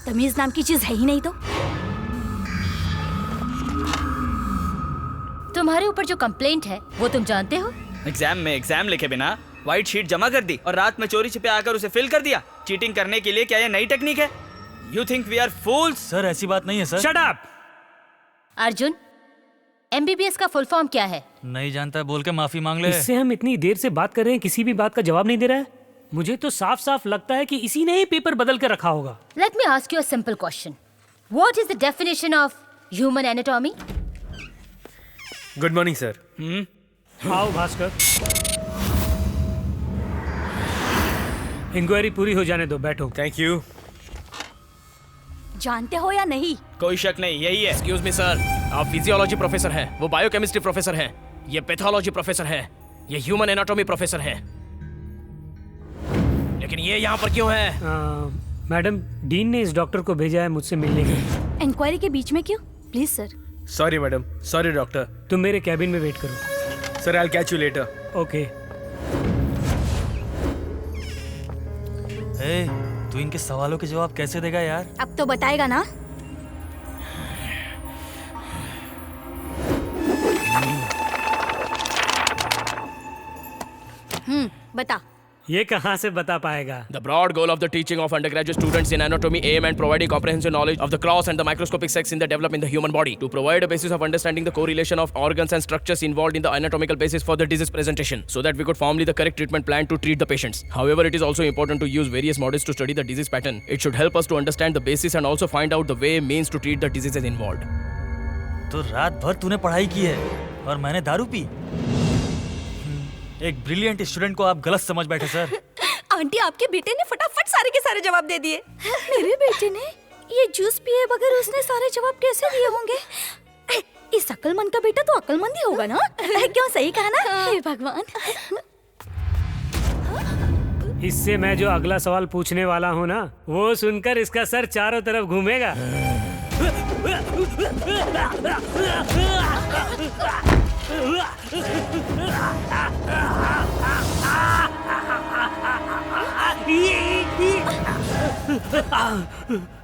तमीज नाम की चीज है ही नहीं तो। तुम्हारे ऊपर जो कंप्लेंट है वो तुम जानते हो? एग्जाम में एग्जाम लिखे बिना व्हाइट शीट जमा कर दी और रात में चोरी छिपे आकर उसे फिल कर दिया। चीटिंग करने के लिए क्या ये नई टेक्निक है? You think we are fools? Sir ऐसी बात नहीं है sir. Shut up! Arjun, MBBS का फुल फॉर्म क्या है? नहीं जानता बोल के माफी मांग ले। इससे हम इतनी देर से बात कर रहे हैं, किसी भी बात का जवाब नहीं दे रहा है। मुझे तो साफ साफ लगता है कि इसी ने ही पेपर बदल कर रखा होगा। Let me ask you a simple question. What is the definition of human anatomy? Good morning sir. आओ भास्कर, इंक्वायरी पूरी हो जाने दो, बैठो। Thank you. जानते हो या नहीं? कोई शक नहीं, यही है। एक्सक्यूज मी सर, आप फिजियोलॉजी प्रोफेसर हैं, वो बायोकेमिस्ट्री प्रोफेसर हैं, ये पैथोलॉजी प्रोफेसर है, ये ह्यूमन एनाटॉमी प्रोफेसर है, लेकिन ये यहाँ पर क्यों है? मैडम, डीन ने इस डॉक्टर को भेजा है मुझसे मिलने के लिए। इंक्वायरी के बीच में क्यों? Please sir. Sorry madam, sorry doctor. तुम मेरे कैबिन में वेट करो। Sir, I will catch you later. Okay. तू इनके सवालों के जवाब कैसे देगा यार? अब तो बताएगा ना। बता। ये कहाँ से बता पाएगा? The broad goal of the teaching of undergraduate students in anatomy aim at providing comprehensive knowledge of the gross and the microscopic sex in the development in the human body, to provide a basis of understanding the correlation of organs and structures involved in the anatomical basis for the disease presentation, so that we could formulate the correct treatment plan to treat the patients. However, it is also important to use various models to study the disease pattern. It should help us to understand the basis and also find out the way means to treat the diseases involved. तो रात भर तूने पढ़ाई की है और मैंने दारू पी। एक ब्रिलियंट स्टूडेंट को आप गलत समझ बैठे सर। आंटी, आपके बेटे ने फटाफट सारे के सारे जवाब दे दिए। मेरे बेटे ने ये जूस पिए बगैर उसने सारे जवाब कैसे दिए होंगे? इस अक्लमंद का बेटा तो अक्लमंद ही होगा ना? क्यों, सही कहा ना? हे भगवान। इससे मैं जो अगला सवाल पूछने वाला हूँ ना, वो सुनकर इसका सर चारों तरफ घूमेगा।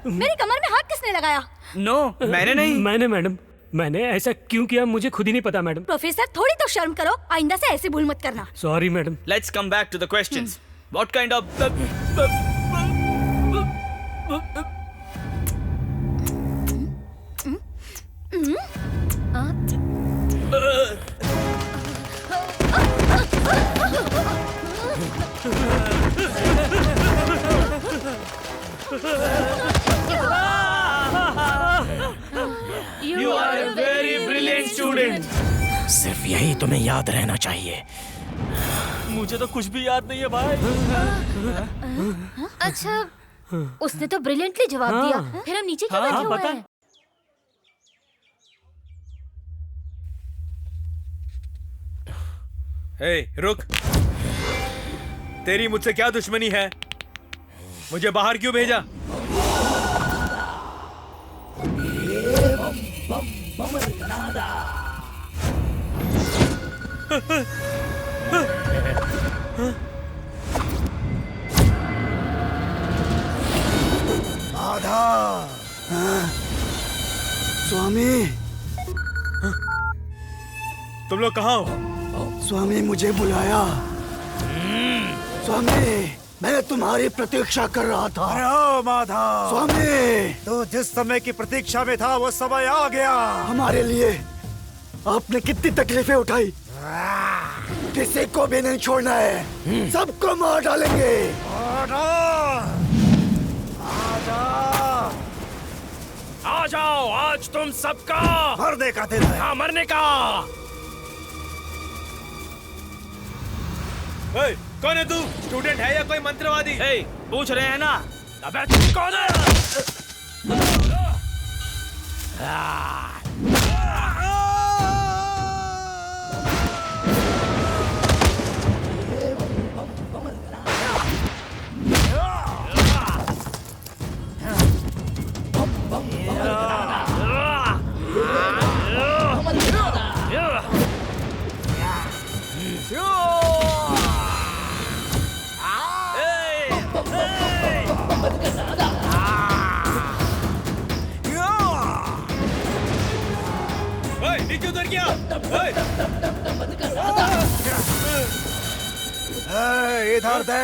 मेरी कमर में हाथ किसने लगाया? नो, मैंने नहीं। मैंने मैडम, मैंने ऐसा क्यों किया मुझे खुद ही नहीं पता मैडम। प्रोफेसर, थोड़ी तो शर्म करो, आइंदा से ऐसी भूल मत करना। Sorry madam. Let's come back to the questions. What kind of You are a very brilliant student. सिर्फ यही तुम्हें याद रहना चाहिए। मुझे तो कुछ भी याद नहीं है भाई। अच्छा, उसने तो ब्रिलियंटली जवाब दिया, फिर हम नीचे क्यों बैठे हुए हैं? हे, रुक। तेरी मुझसे क्या दुश्मनी है? मुझे बाहर क्यों भेजा? आधा। स्वामी, तुम लोग कहाँ हो? स्वामी मुझे बुलाया। स्वामी, मैं तुम्हारी प्रतीक्षा कर रहा था। अरे ओ माधव, स्वामी, तो जिस समय की प्रतीक्षा में था वो समय आ गया। हमारे लिए आपने कितनी तकलीफें उठाई, किसी को भी नहीं छोड़ना है, सबको मार डालेंगे। आ जाओ, आज तुम सबका मरने का दिन है। हाँ, मरने का। hey, कौन है तू? स्टूडेंट है या कोई मंत्रवादी? hey, पूछ रहे हैं ना? अबे तुम कौन है? नीचे उतर गया। इधर दे।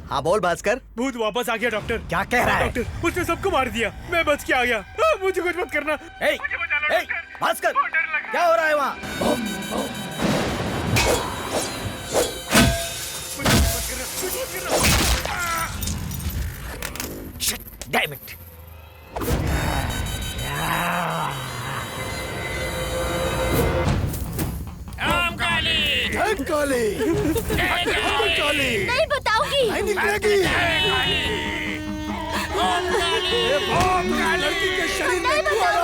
हाँ बोल भास्कर। भूत वापस आ गया डॉक्टर। क्या कह रहा है? डॉक्टर उसने सबको मार दिया, मैं बच के आ गया। मुझे कुछ मत करना। भास्कर क्या हो रहा है वहाँ? Damn it! काली काली नहीं बताऊंगी। नहीं निकलेगी। लड़की के शरीर में क्यों आया?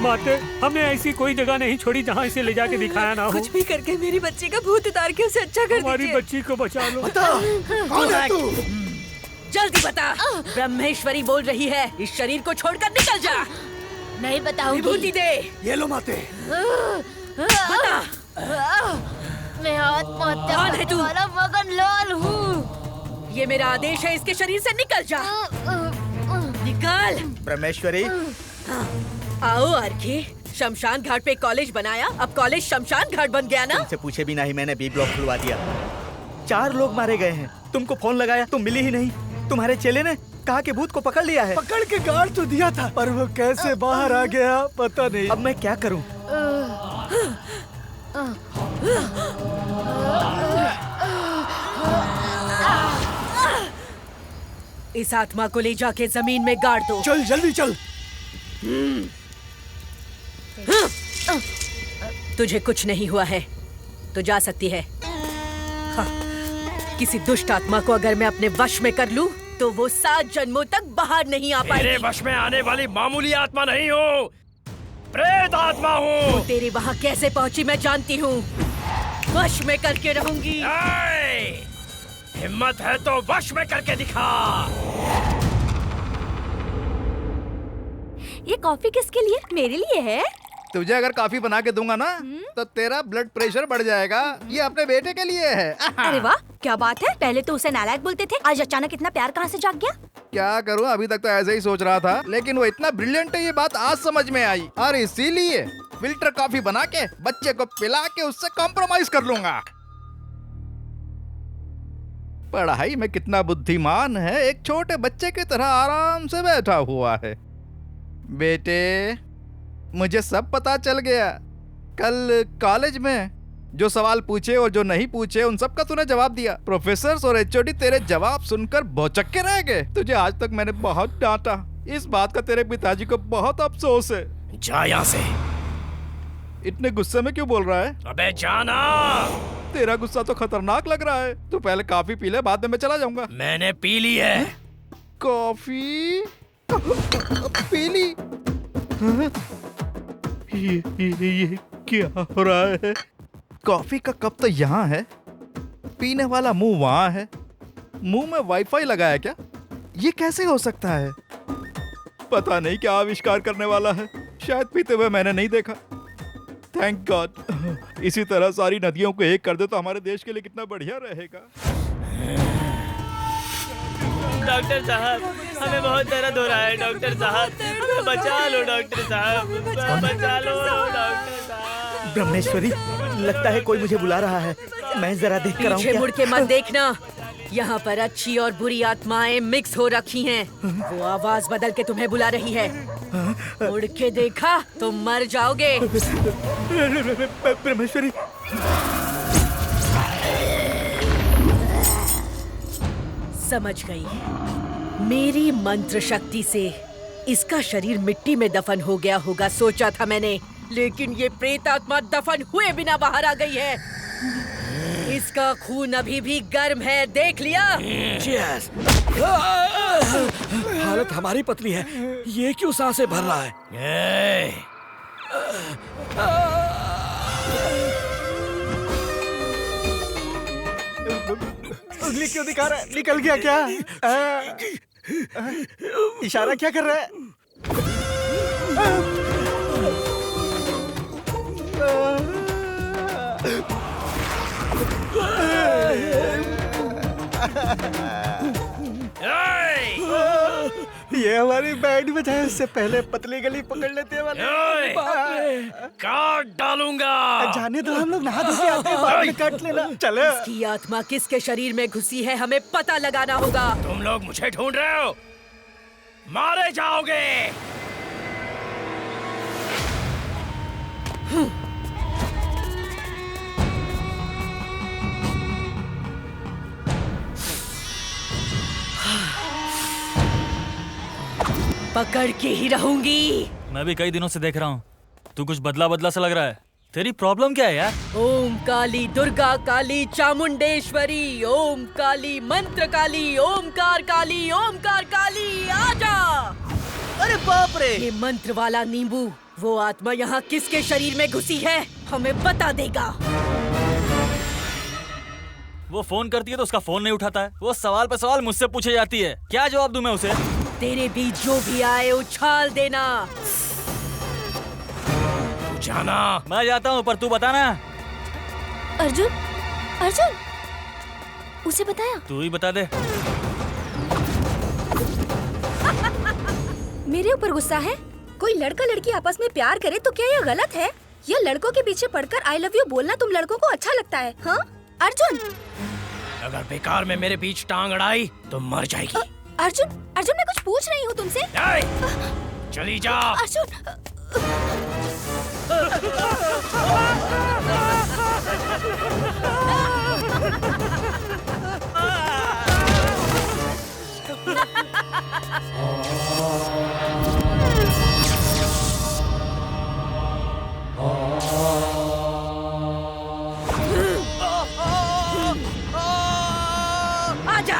माते, हमने ऐसी कोई जगह नहीं छोड़ी जहाँ इसे ले जाके दिखाया ना हो। कुछ भी करके मेरी बच्ची का भूत उतार के उसे अच्छा कर हमारी दीजिए। बच्ची को बचा लो। बता कौन है तू? जल्दी बता। ब्रह्मेश्वरी बोल रही है, इस शरीर को छोड़कर निकल जा। नहीं बताऊंगी। विभूति दे। ये लो माते। बता। मैं आत्महत्या कौन है तू? करने वाला मगन लाल हूँ। ये मेरा आदेश है, इसके शरीर से निकल जा। निकल। ब्रह्मेश्वरी आओ आरके, शमशान घाट पे कॉलेज बनाया, अब कॉलेज शमशान घाट बन गया ना। तुमसे पूछे बिना ही मैंने बी ब्लॉक खुलवा दिया। 4 लोग मारे गए हैं। तुमको फोन लगाया, तुम मिली ही नहीं। तुम्हारे चेले ने कहा कि भूत को पकड़ लिया है। पकड़ के गाड़ तो दिया था, पर वो कैसे बाहर आ गया पता नहीं। अब मैं क्या करूं? इस आत्मा को ले जाके जमीन में गाड़ दो। चल जल्दी चल। तुझे कुछ नहीं हुआ है तो जा सकती है। हाँ, किसी दुष्ट आत्मा को अगर मैं अपने वश में कर लूं तो वो 7 जन्मों तक बाहर नहीं आ पाएगी। मेरे वश में आने वाली मामूली आत्मा नहीं हो, प्रेत आत्मा हूँ। तेरे वहाँ कैसे पहुँची मैं जानती हूँ। वश में करके रहूंगी। हिम्मत है तो वश में करके दिखा। ये कॉफी किसके लिए? मेरे लिए है। तुझे अगर कॉफी बना के दूंगा ना तो तेरा ब्लड प्रेशर बढ़ जाएगा। ये अपने बेटे के लिए है। अरे वाह, क्या बात है। पहले तो उसे नालायक बोलते थे, आज अचानक इतना प्यार कहाँ से जाग गया? क्या करूं, अभी तक तो ऐसे ही सोच रहा था, लेकिन वो इतना ब्रिलियंट है ये बात आज समझ में आई। और इसीलिए फिल्टर कॉफी बना के बच्चे को पिला के उससे कॉम्प्रोमाइज कर लूंगा। पढ़ाई में कितना बुद्धिमान है, एक छोटे बच्चे की तरह आराम से बैठा हुआ है। बेटे, मुझे सब पता चल गया। कल कॉलेज में जो सवाल पूछे और जो नहीं पूछे उन सब का तूने जवाब दिया। प्रोफेसर और एचओडी तेरे जवाब सुनकर भौचक्के के रह गए। तुझे आज तक मैंने बहुत डांटा, इस बात का तेरे पिताजी को बहुत अफसोस है। जा यहाँ से। इतने गुस्से में क्यों बोल रहा है? अबे जाना। तेरा गुस्सा तो खतरनाक लग रहा है। तू पहले कॉफी पी ले, बाद में मैं चला जाऊंगा। मैंने पी ली है। कॉफी पी ली? ये क्या हो रहा है? कॉफी का कप तो यहाँ है, पीने वाला मुंह वहाँ है। मुंह में वाईफाई लगा है क्या? ये कैसे हो सकता है? पता नहीं क्या आविष्कार करने वाला है। शायद पीते हुए मैंने नहीं देखा। Thank God. इसी तरह सारी नदियों को एक कर दे तो हमारे देश के लिए कितना बढ़िया रहेगा। डॉक्टर साहब, हमें बहुत दर्द हो रहा है। डॉक्टर साहब, हमें बचा लो। डॉक्टर साहब, बचा लो। डॉक्टर साहब। ब्रह्मेश्वरी, लगता है कोई मुझे बुला रहा है। मैं जरा देख कर आऊं पीछे क्या? मुड़ के मत देखना। यहाँ पर अच्छी और बुरी आत्माएं मिक्स हो रखी हैं। वो आवाज बदल के तुम्हें बुला रही है। मुड़ के देखा तो मर जाओगे। ब्रह्मेश्वरी, समझ गई। मेरी मंत्र शक्ति से इसका शरीर मिट्टी में दफन हो गया होगा, सोचा था मैंने, लेकिन ये प्रेत आत्मा दफन हुए बिना बाहर आ गई है। इसका खून अभी भी गर्म है, देख लिया? Cheers! हालत हमारी पतली है, ये क्यों सांसें भर रहा है? उंगली क्यों दिखा रहा है? निकल गया क्या? इशारा क्या कर रहा है? ये हमारी बैंड बजाए उससे पहले पतली गली पकड़ लेते हैं वाले। काट डालूंगा। जाने दो, हम लोग नहा धो के आते हैं, बाद में काट लेना। चले। इसकी आत्मा किसके शरीर में घुसी है हमें पता लगाना होगा। तुम लोग मुझे ढूंढ रहे हो, मारे जाओगे। पकड़ के ही रहूंगी। मैं भी कई दिनों से देख रहा हूँ, तू कुछ बदला बदला सा लग रहा है। तेरी प्रॉब्लम क्या है यार? ओम काली दुर्गा काली चामुंडेश्वरी, ओम काली मंत्र काली, ओमकार काली आजा। अरे बाप रे! ये मंत्र वाला नींबू, वो आत्मा यहाँ किसके शरीर में घुसी है हमें बता देगा। वो फोन करती है तो उसका फोन नहीं उठाता है। वो सवाल पे सवाल मुझसे पूछे जाती है, क्या जवाब दूं मैं उसे? तेरे बीच जो भी आए उछाल देना। जाना। मैं जाता हूँ, पर तू बताना। अर्जुन, अर्जुन, उसे बताया? तू ही बता दे। मेरे ऊपर गुस्सा है? कोई लड़का लड़की आपस में प्यार करे तो क्या यह गलत है? या लड़कों के पीछे पड़कर आई लव यू बोलना तुम लड़कों को अच्छा लगता है? हाँ अर्जुन, अगर बेकार में मेरे बीच टांग अड़ाई तो मर जाएगी। अर्जुन, अर्जुन, मैं कुछ पूछ रही हूँ तुमसे। चली जा। अर्जुन, आजा।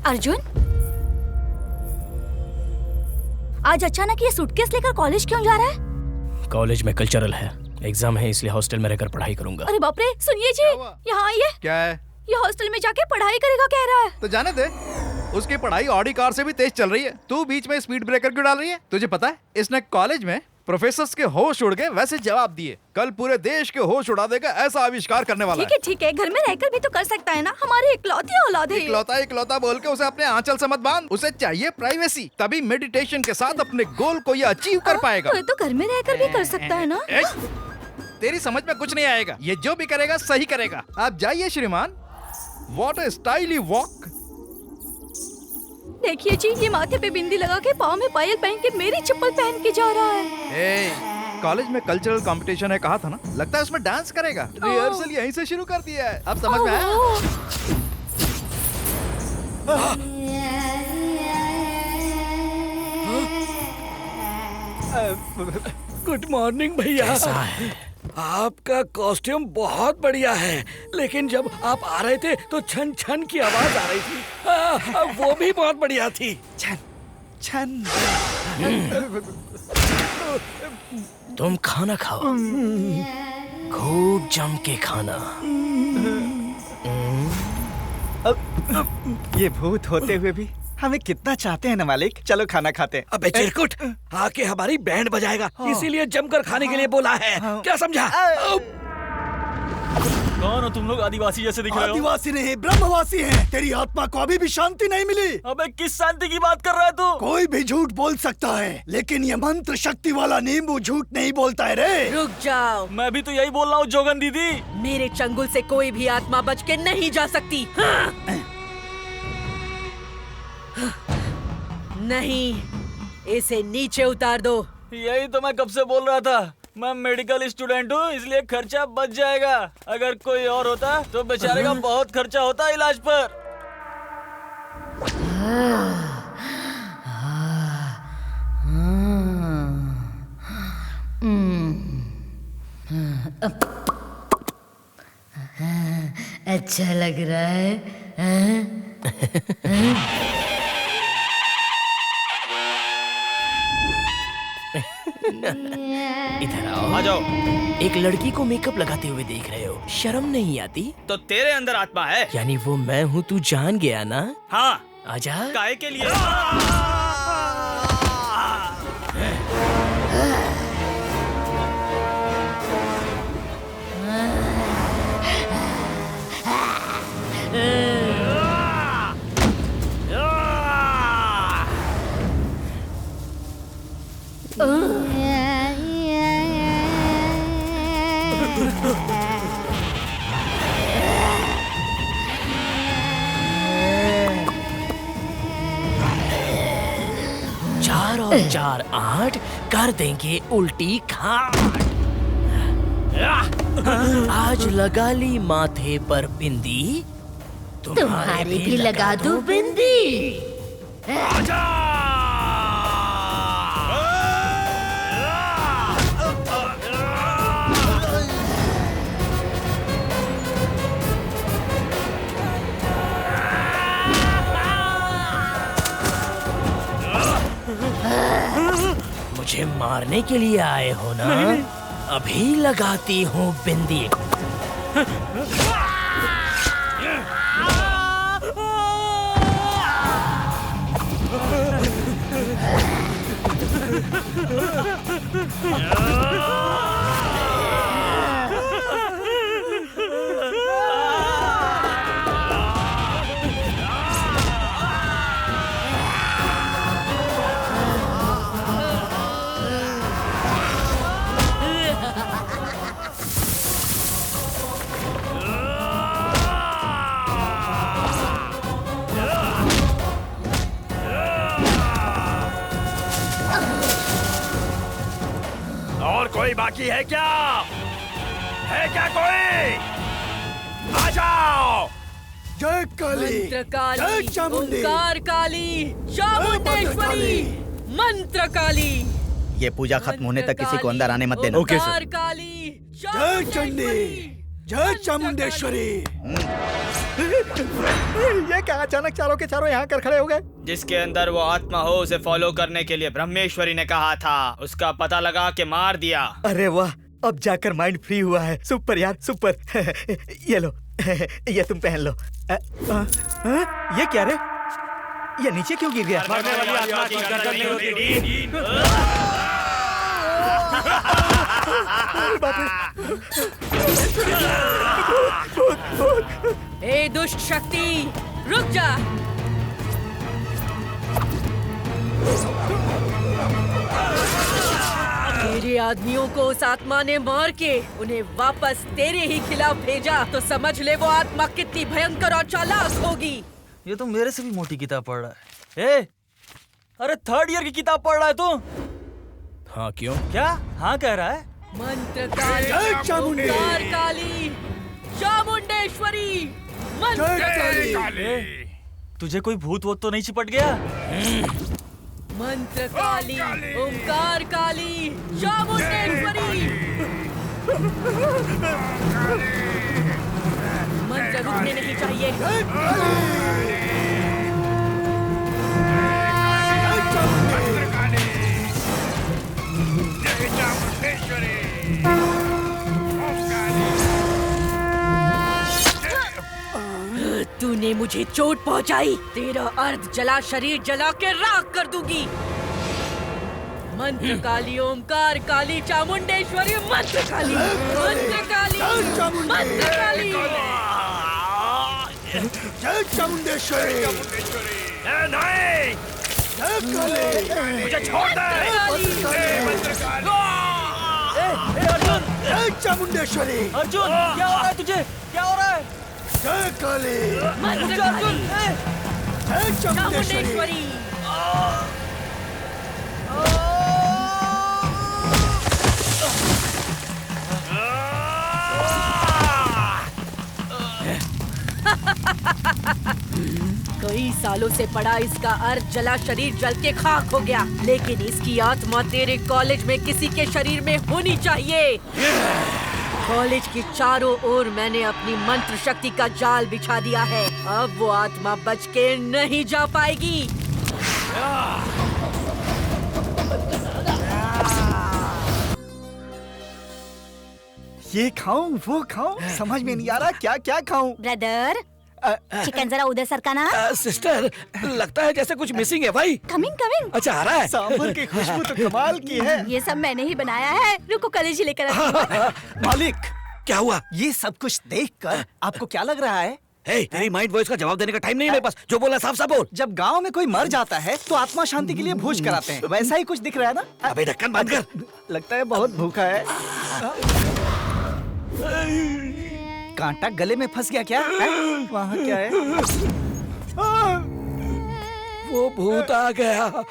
अर्जुन, आज अचानक ये सूटकेस लेकर कॉलेज क्यों जा रहा है? कॉलेज में कल्चरल है, एग्जाम है, इसलिए हॉस्टल में रहकर पढ़ाई करूंगा। अरे बाप रे, सुनिए जी, यहाँ आइए। क्या है? ये हॉस्टल में जाके पढ़ाई करेगा कह रहा है। तो जाने दे, उसकी पढ़ाई ऑडी कार से भी तेज चल रही है। तू बीच में स्पीड ब्रेकर क्यों डाल रही है? तुझे पता है इसने कॉलेज में प्रोफेसर्स के होश उड़ गए वैसे जवाब दिए। कल पूरे देश के होश उड़ा देगा ऐसा आविष्कार करने वाला है। ठीक है, घर में रहकर भी तो कर सकता है ना, हमारी इकलौती औलाद है। इकलौता बोल के उसे अपने आंचल से मत बांध। उसे चाहिए प्राइवेसी, तभी मेडिटेशन के साथ अपने गोल को ये अचीव कर पाएगा। तो घर में रहकर भी कर सकता है ना। तेरी समझ में कुछ नहीं आएगा, ये जो भी करेगा सही करेगा। आप जाइए श्रीमान। What a styli walk. देखिए जी, ये माथे पे बिंदी लगा के पाँव में पायल पहन के मेरी चप्पल पहन के जा रहा है। कॉलेज में कल्चरल कंपटीशन है, कहा था ना, लगता है उसमें डांस करेगा। रिहर्सल यहीं से शुरू कर दिया है। अब समझ में आया? गुड मॉर्निंग भैया। कैसा है? आपका कॉस्ट्यूम बहुत बढ़िया है, लेकिन जब आप आ रहे थे तो छन छन की आवाज आ रही थी। वो भी बहुत बढ़िया थी। छन छन। तुम खाना खाओ, खूब जम के खाना। ये भूत होते हुए भी हमें कितना चाहते हैं ना मालिक। चलो खाना खाते हैं। अबे चिरकुट, आके हमारी बैंड बजाएगा, इसीलिए जमकर खाने के लिए बोला है। क्या समझा? कौन हो तुम लोग? आदिवासी जैसे दिख रहे हो। आदिवासी नहीं, ब्रह्मवासी हैं। तेरी आत्मा को अभी भी शांति नहीं मिली। अबे किस शांति की बात कर रहा है तू? कोई भी झूठ बोल सकता है, लेकिन ये मंत्र शक्ति वाला नींबू झूठ नहीं बोलता है रे। रुक जाओ, मैं भी तो यही बोल रहा हूँ जोगन दीदी। मेरे चंगुल से कोई भी आत्मा बच के नहीं जा सकती। हाँ। नहीं, इसे नीचे उतार दो। यही तो मैं कब से बोल रहा था। मैं मेडिकल स्टूडेंट हूँ, इसलिए खर्चा बच जाएगा। अगर कोई और होता तो बेचारे का बहुत खर्चा होता इलाज पर। अच्छा लग रहा है। इधर आओ। आ जाओ। एक लड़की को मेकअप लगाते हुए देख रहे हो, शर्म नहीं आती? तो तेरे अंदर आत्मा है। यानी वो मैं हूँ, तू जान गया ना? हाँ। आजा। काहे के लिए? चार और 4 8 कर देंगे उल्टी खाट। आज लगा ली माथे पर बिंदी, तुम्हारे भी लगा दूं बिंदी। आजा। मुझे मारने के लिए आए हो ना? अभी लगाती हूँ बिंदी। और कोई बाकी है क्या? है क्या कोई? आ जाओ। जय काली, मंत्र काली, जय चामुंडी, ओंकार काली, चामुंडेश्वरी, मंत्र काली। ये पूजा खत्म होने तक किसी को अंदर आने मत देना। Okay sir. ओंकार काली, जय चंडी, जय चामुंडेश्वरी। ये क्या अचानक चारों के चारों यहाँ कर खड़े हो गए? जिसके अंदर वो आत्मा हो उसे फॉलो करने के लिए ब्रह्मेश्वरी ने कहा था, उसका पता लगा के मार दिया। अरे वाह, अब जाकर माइंड फ्री हुआ है। सुपर यार, सुपर। ये लो, ये तुम पहन लो। ये क्या रे? ये नीचे क्यों गिर गया? मरने वाली आत्मा की गर्दन नहीं होती डीन। ए दुष्ट शक्ति, रुक जा। तेरे आदमियों को उस आत्मा ने मार के उन्हें वापस तेरे ही खिलाफ भेजा, तो समझ ले वो आत्मा कितनी भयंकर और चालाक होगी। ये तो मेरे से भी मोटी किताब पढ़ रहा है। ए, अरे 3rd ईयर की किताब पढ़ रहा है तू? हाँ क्यों? क्या हाँ कह रहा है? मंत्र काली, जय चामुंडी, ओंकार काली, चामुंडेश्वरी, मंत्र काली। तुझे कोई भूत वोत तो नहीं चिपट गया? मंत्र काली, ओंकार काली, चामुंडेश्वरी। मंत्र रुकने नहीं चाहिए। तूने मुझे चोट पहुंचाई, तेरा अर्ध जला शरीर जला के राख कर दूंगी। मंत्र काली, ओंकार काली, चामुंडेश्वरी, मंत्र काली, मंत्र काली, मंत्र काली। जय चामुंडेश्वरी। नहीं, जय काली, मुझे छोड़ दे। अर्जुन! जय चामुंडेश्वरी। अर्जुन, क्या हो रहा है तुझे? क्या हो रहा है? जय काली, मंत्र अर्जुन! जय चामुंडेश्वरी। कई सालों से पड़ा इसका अर्थ जला शरीर जल के खाक हो गया, लेकिन इसकी आत्मा तेरे कॉलेज में किसी के शरीर में होनी चाहिए। कॉलेज के चारों ओर मैंने अपनी मंत्र शक्ति का जाल बिछा दिया है। अब वो आत्मा बच के नहीं जा पाएगी। ये खाऊं वो खाऊं, समझ में नहीं आ रहा क्या क्या खाऊं। ब्रदर, चिकन जरा उधर सरकाना। सिस्टर, लगता है जैसे कुछ मिसिंग है भाई। Coming coming. अच्छा आ रहा है। सांभर की खुशबू तो कमाल की है। ये सब मैंने ही बनाया है, रुको कलेज ही लेकर आती हूँ। मालिक, क्या हुआ? ये सब कुछ देखकर आपको क्या लग रहा है? हे, तेरी माइंड वॉइस का जवाब देने का टाइम नहीं है मेरे पास। जो बोला साफ साफ बोल। जब गांव में कोई मर जाता है तो आत्मा शांति के लिए भोज कराते हैं, वैसा ही कुछ दिख रहा है ना? अबे ढक्कन बंद कर। लगता है बहुत भूखा है। कांटा गले में फंस गया क्या? वहाँ क्या है? वो भूत आ गया,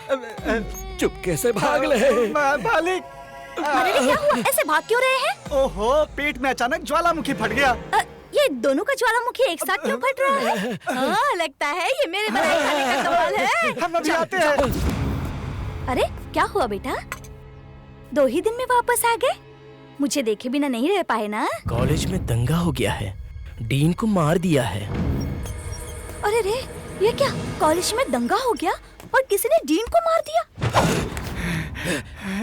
चुपके से भाग ले। मालिक, अरे क्या हुआ? ऐसे भाग क्यों रहे हैं? ओहो, पेट में अचानक ज्वालामुखी फट गया। ये दोनों का ज्वालामुखी एक साथ क्यों फट रहा है? हाँ, लगता है ये मेरे बनाए खाने का कमाल है। हम अभी आते हैं। अरे क्या हुआ बेटा? 2 ही दिन में वापस आ गए? मुझे देखे बिना नहीं रह पाए ना? कॉलेज में दंगा हो गया है, डीन को मार दिया है। अरे रे, ये क्या? कॉलेज में दंगा हो गया और किसी ने डीन को मार दिया?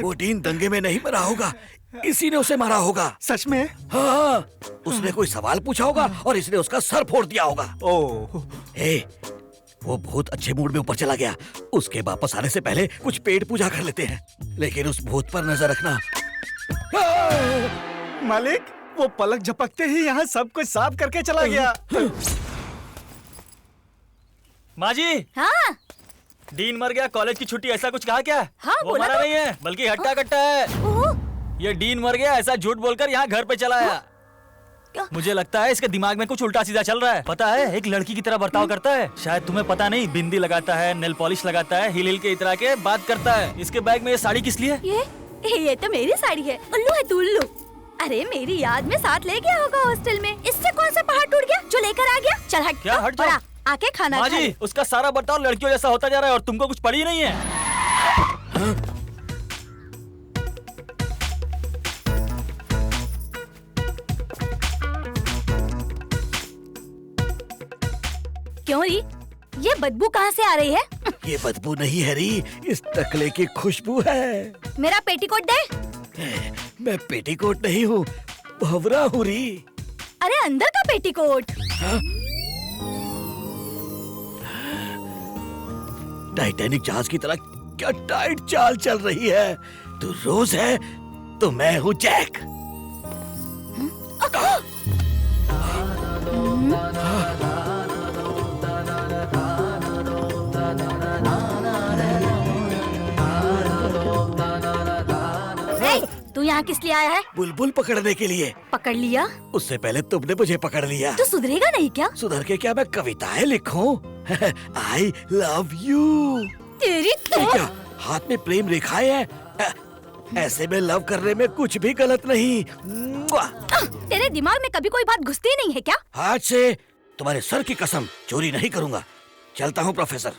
वो डीन दंगे में नहीं मरा होगा, इसी ने उसे मारा होगा। सच में? हाँ, उसने कोई सवाल पूछा होगा और इसने उसका सर फोड़ दिया होगा। ओह, वो बहुत अच्छे मूड में ऊपर चला गया। उसके वापस आने से पहले कुछ पेट पूजा कर लेते हैं, लेकिन उस भूत पर नजर रखना। मालिक, वो पलक झपकते ही यहाँ सब कुछ साफ करके चला गया। माँ जी। हाँ? डीन मर गया, कॉलेज की छुट्टी, ऐसा कुछ कहा क्या? हाँ, वो बोला मरा तो। नहीं है, बल्कि हट्टा कट्टा है। ये डीन मर गया ऐसा झूठ बोलकर यहाँ घर पे चला आया। मुझे लगता है इसके दिमाग में कुछ उल्टा सीधा चल रहा है। पता है, एक लड़की की तरह बर्ताव करता है। शायद तुम्हें पता नहीं, बिंदी लगाता है, नेल पॉलिश लगाता है, हिल हिल के इतरा के बात करता है। इसके बैग में ये साड़ी किस लिए? ये तो मेरी साड़ी है। उल्लू है तू, उल्लू। अरे मेरी याद में साथ ले गया होगा हॉस्टल में। इससे कौन सा पहाड़ टूट गया जो लेकर आ गया? चल हट। क्या हट जाओ? और आके खाना माँ खा ले। जी, उसका सारा बर्ताव लड़कियों जैसा होता जा रहा है और तुमको कुछ पड़ी नहीं है। क्यों री? ये बदबू कहाँ से आ रही है? ये बदबू नहीं है री, इस टकले की खुशबू है। मेरा पेटीकोट दे। मैं पेटीकोट नहीं हूँ, भंवरा हूँ री। अरे अंदर का पेटीकोट। टाइटैनिक जहाज की तरह क्या टाइट चाल चल रही है। तू रोज है तो मैं हूँ जैक। तू यहाँ किस लिए आया है? बुलबुल पकड़ने के लिए। पकड़ लिया? उससे पहले तुमने मुझे पकड़ लिया। तू सुधरेगा नहीं क्या? सुधर के क्या मैं कविताएं लिखूं? I love you। तेरी तो क्या हाथ में प्रेम रेखाएं हैं? ऐसे में लव करने में कुछ भी गलत नहीं। तेरे दिमाग में कभी कोई बात घुसती नहीं है क्या? आज से तुम्हारे सर की कसम चोरी नहीं करूंगा। चलता हूँ प्रोफेसर।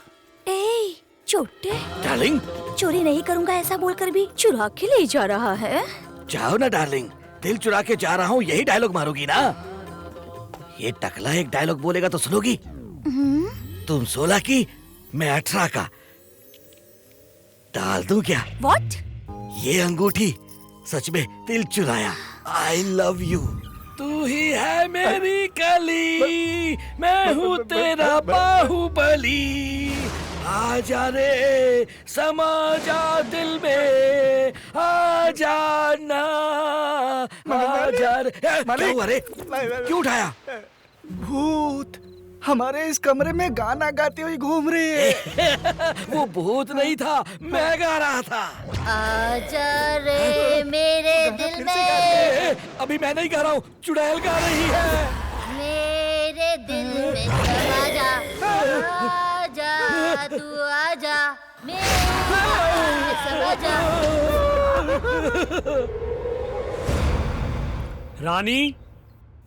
ए, छोटे डार्लिंग, चोरी नहीं करूंगा ऐसा बोलकर भी चुरा के ले जा रहा है। जाओ ना डार्लिंग, दिल चुरा के जा रहा हूँ, यही डायलॉग मारोगी ना? ये टकला एक डायलॉग बोलेगा तो सुनोगी? तुम 16 की, मैं 18 का। डाल दूं क्या? What? ये अंगूठी सच में दिल चुराया। I love you। तू ही है मेरी कली, मैं हूँ तेरा बाहुबली। आजा रे समा जा दिल में, आजा ना, आजा रे। क्या हुआ रे? क्यों उठाया? भूत हमारे इस कमरे में गाना गाती हुई घूम रही है। वो भूत नहीं था, मैं गा रहा था। आजा रे मेरे दिल में। अभी मैं नहीं गा रहा हूँ, चुड़ैल गा रही है। मेरे दिल में समा जा, आजा तू आजा, मेरे दिल में समा जा। रानी,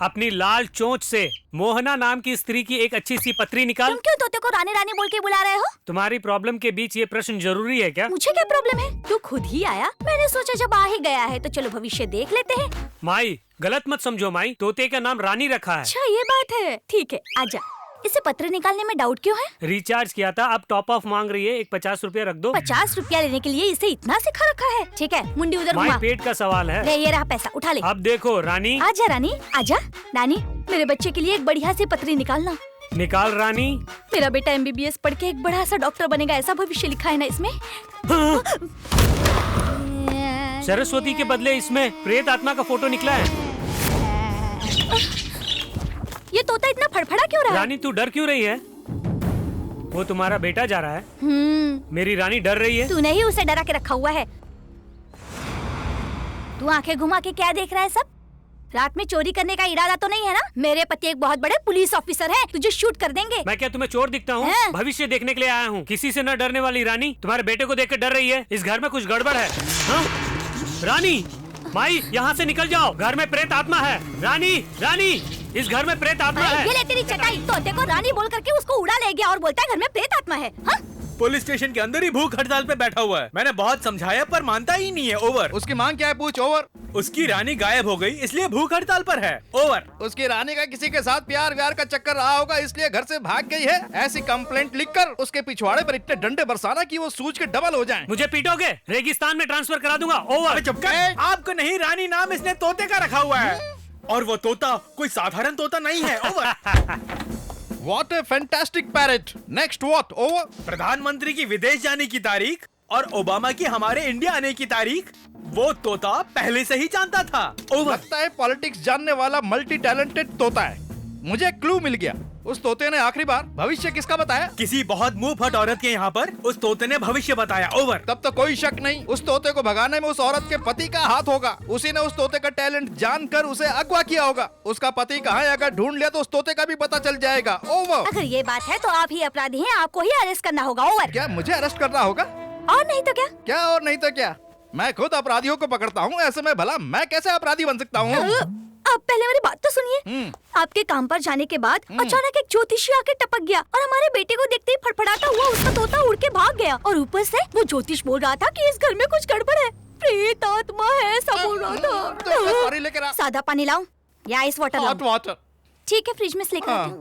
अपनी लाल चोंच से मोहना नाम की स्त्री की एक अच्छी सी पत्री निकाल। तुम क्यों तोते को रानी रानी बोल के बुला रहे हो? तुम्हारी प्रॉब्लम के बीच ये प्रश्न जरूरी है क्या? मुझे क्या प्रॉब्लम है? तू खुद ही आया, मैंने सोचा जब आ ही गया है तो चलो भविष्य देख लेते हैं। माई, गलत मत समझो माई, तोते का नाम रानी रखा है। अच्छा ये बात है, ठीक है आजा। इसे पत्र निकालने में डाउट क्यों है? रिचार्ज किया था, अब टॉप ऑफ मांग रही है। एक 50 रुपया रख दो। 50 रुपया लेने के लिए इसे इतना सिखा रखा है। ठीक है, मुंडी उधर घुमा। पेट का सवाल है। ले ये रहा पैसा, उठा ले। अब देखो रानी। आजा रानी, आजा। रानी, मेरे बच्चे के लिए एक बढ़िया सी पत्री निकालना। निकाल रानी। मेरा बेटा MBBS पढ़ के एक बड़ा सा डॉक्टर बनेगा, ऐसा भविष्य लिखा है ना इसमें। सरस्वती के बदले इसमें प्रेत आत्मा का फोटो निकला है। ये तोता इतना फड़फड़ा क्यों रहा है? रानी तू डर क्यों रही है? वो तुम्हारा बेटा जा रहा है। मेरी रानी डर रही है। तूने ही उसे डरा के रखा हुआ है। तू आंखें घुमा के क्या देख रहा है सब? रात में चोरी करने का इरादा तो नहीं है ना? मेरे पति एक बहुत बड़े पुलिस ऑफिसर हैं, तुझे शूट कर देंगे। मैं क्या तुम्हें चोर दिखता हूँ? भविष्य देखने के लिए आया हूँ। किसी से न डरने वाली रानी तुम्हारे बेटे को देख कर डर रही है। इस घर में कुछ गड़बड़ है। हाँ? रानी, माई यहाँ से निकल जाओ, घर में प्रेत आत्मा है। रानी, रानी, इस घर में प्रेत आत्मा है। ये ले तेरी चटाई। तोते को रानी बोल करके उसको उड़ा ले गया और बोलता है घर में प्रेत आत्मा है। हाँ? पुलिस स्टेशन के अंदर ही भूख हड़ताल पे बैठा हुआ है। मैंने बहुत समझाया पर मानता ही नहीं है। ओवर। उसकी मांग क्या है पूछ। ओवर। उसकी रानी गायब हो गई इसलिए भूख हड़ताल पर है। ओवर। उसकी रानी का किसी के साथ प्यार व्यार का चक्कर रहा होगा इसलिए घर से भाग गई है। ऐसी कंप्लेंट लिखकर उसके पिछवाड़े पर इतने डंडे बरसाना कि वो सूज के डबल हो जाएं। मुझे पीटोगे? रेगिस्तान में ट्रांसफर करा दूंगा। ओवर। चुप कर। आपको नहीं, रानी नाम इसने तोते का रखा हुआ है और वो तोता कोई साधारण तोता नहीं है। Over. What a fantastic parrot. Next what? Over. प्रधानमंत्री की विदेश जाने की तारीख और ओबामा की हमारे इंडिया आने की तारीख वो तोता पहले से ही जानता था। ओवर। लगता है पॉलिटिक्स जानने वाला मल्टी टैलेंटेड तोता है। मुझे क्लू मिल गया। उस तोते ने आखिरी बार भविष्य किसका बताया? किसी बहुत मुंह फट औरत के यहाँ पर उस तोते ने भविष्य बताया। ओवर। तब तो कोई शक नहीं, उस तोते को भगाने में उस औरत के पति का हाथ होगा। उसी ने उस तोते का टैलेंट जानकर उसे अगवा किया होगा। उसका पति कहाँ है अगर ढूंढ लिया तो उस तोते का भी पता चल जाएगा। ओवर। अगर ये बात है तो आप ही अपराधी हैं, आपको ही अरेस्ट करना होगा। ओवर। क्या मुझे अरेस्ट करना होगा? और नहीं तो क्या? क्या और नहीं तो क्या? मैं खुद अपराधियों को पकड़ता हूँ, ऐसे में भला मैं कैसे अपराधी बन सकता हूँ? आप पहले मेरी बात तो सुनिए। आपके काम पर जाने के बाद अचानक एक ज्योतिषी आके टपक गया और हमारे बेटे को देखते ही फड़फड़ाता हुआ उसका तोता उड़ के भाग गया। और ऊपर से वो ज्योतिष बोल रहा था कि इस घर में कुछ गड़बड़ है, प्रेत आत्मा है, सब बोल रहा था। सादा पानी लाऊं या आइस वाटर लाऊं? Hot water. ठीक है, फ्रिज में से लेकर आती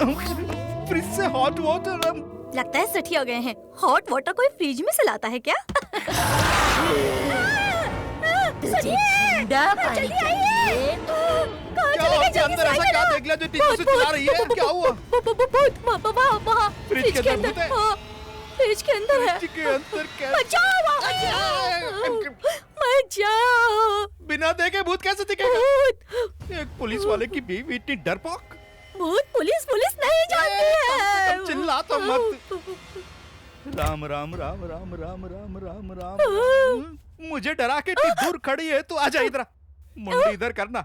हूं। फ्रिज से हॉट वाटर? लगता है सठिया गए हैं। हॉट वाटर कोई फ्रिज में से लाता है क्या? जल्दी आइए। क्या अंदर ऐसा क्या देख लिया जो टीवी से चिल्ला रही है? क्या हुआ? फ्रिज के अंदर है। फ्रिज के अंदर है। फ्रिज के अंदर क्या? बचाओ। बिना देखे भूत कैसे दिखेगा? एक पुलिस वाले की बीवी इतनी डरपोक। भूत पुलिस नहीं जानती है। चिल्ला तो मत। राम राम राम राम राम राम राम राम। मुझे डरा के इतनी दूर खड़ी है, तू आजा इधर। मुंडी इधर करना।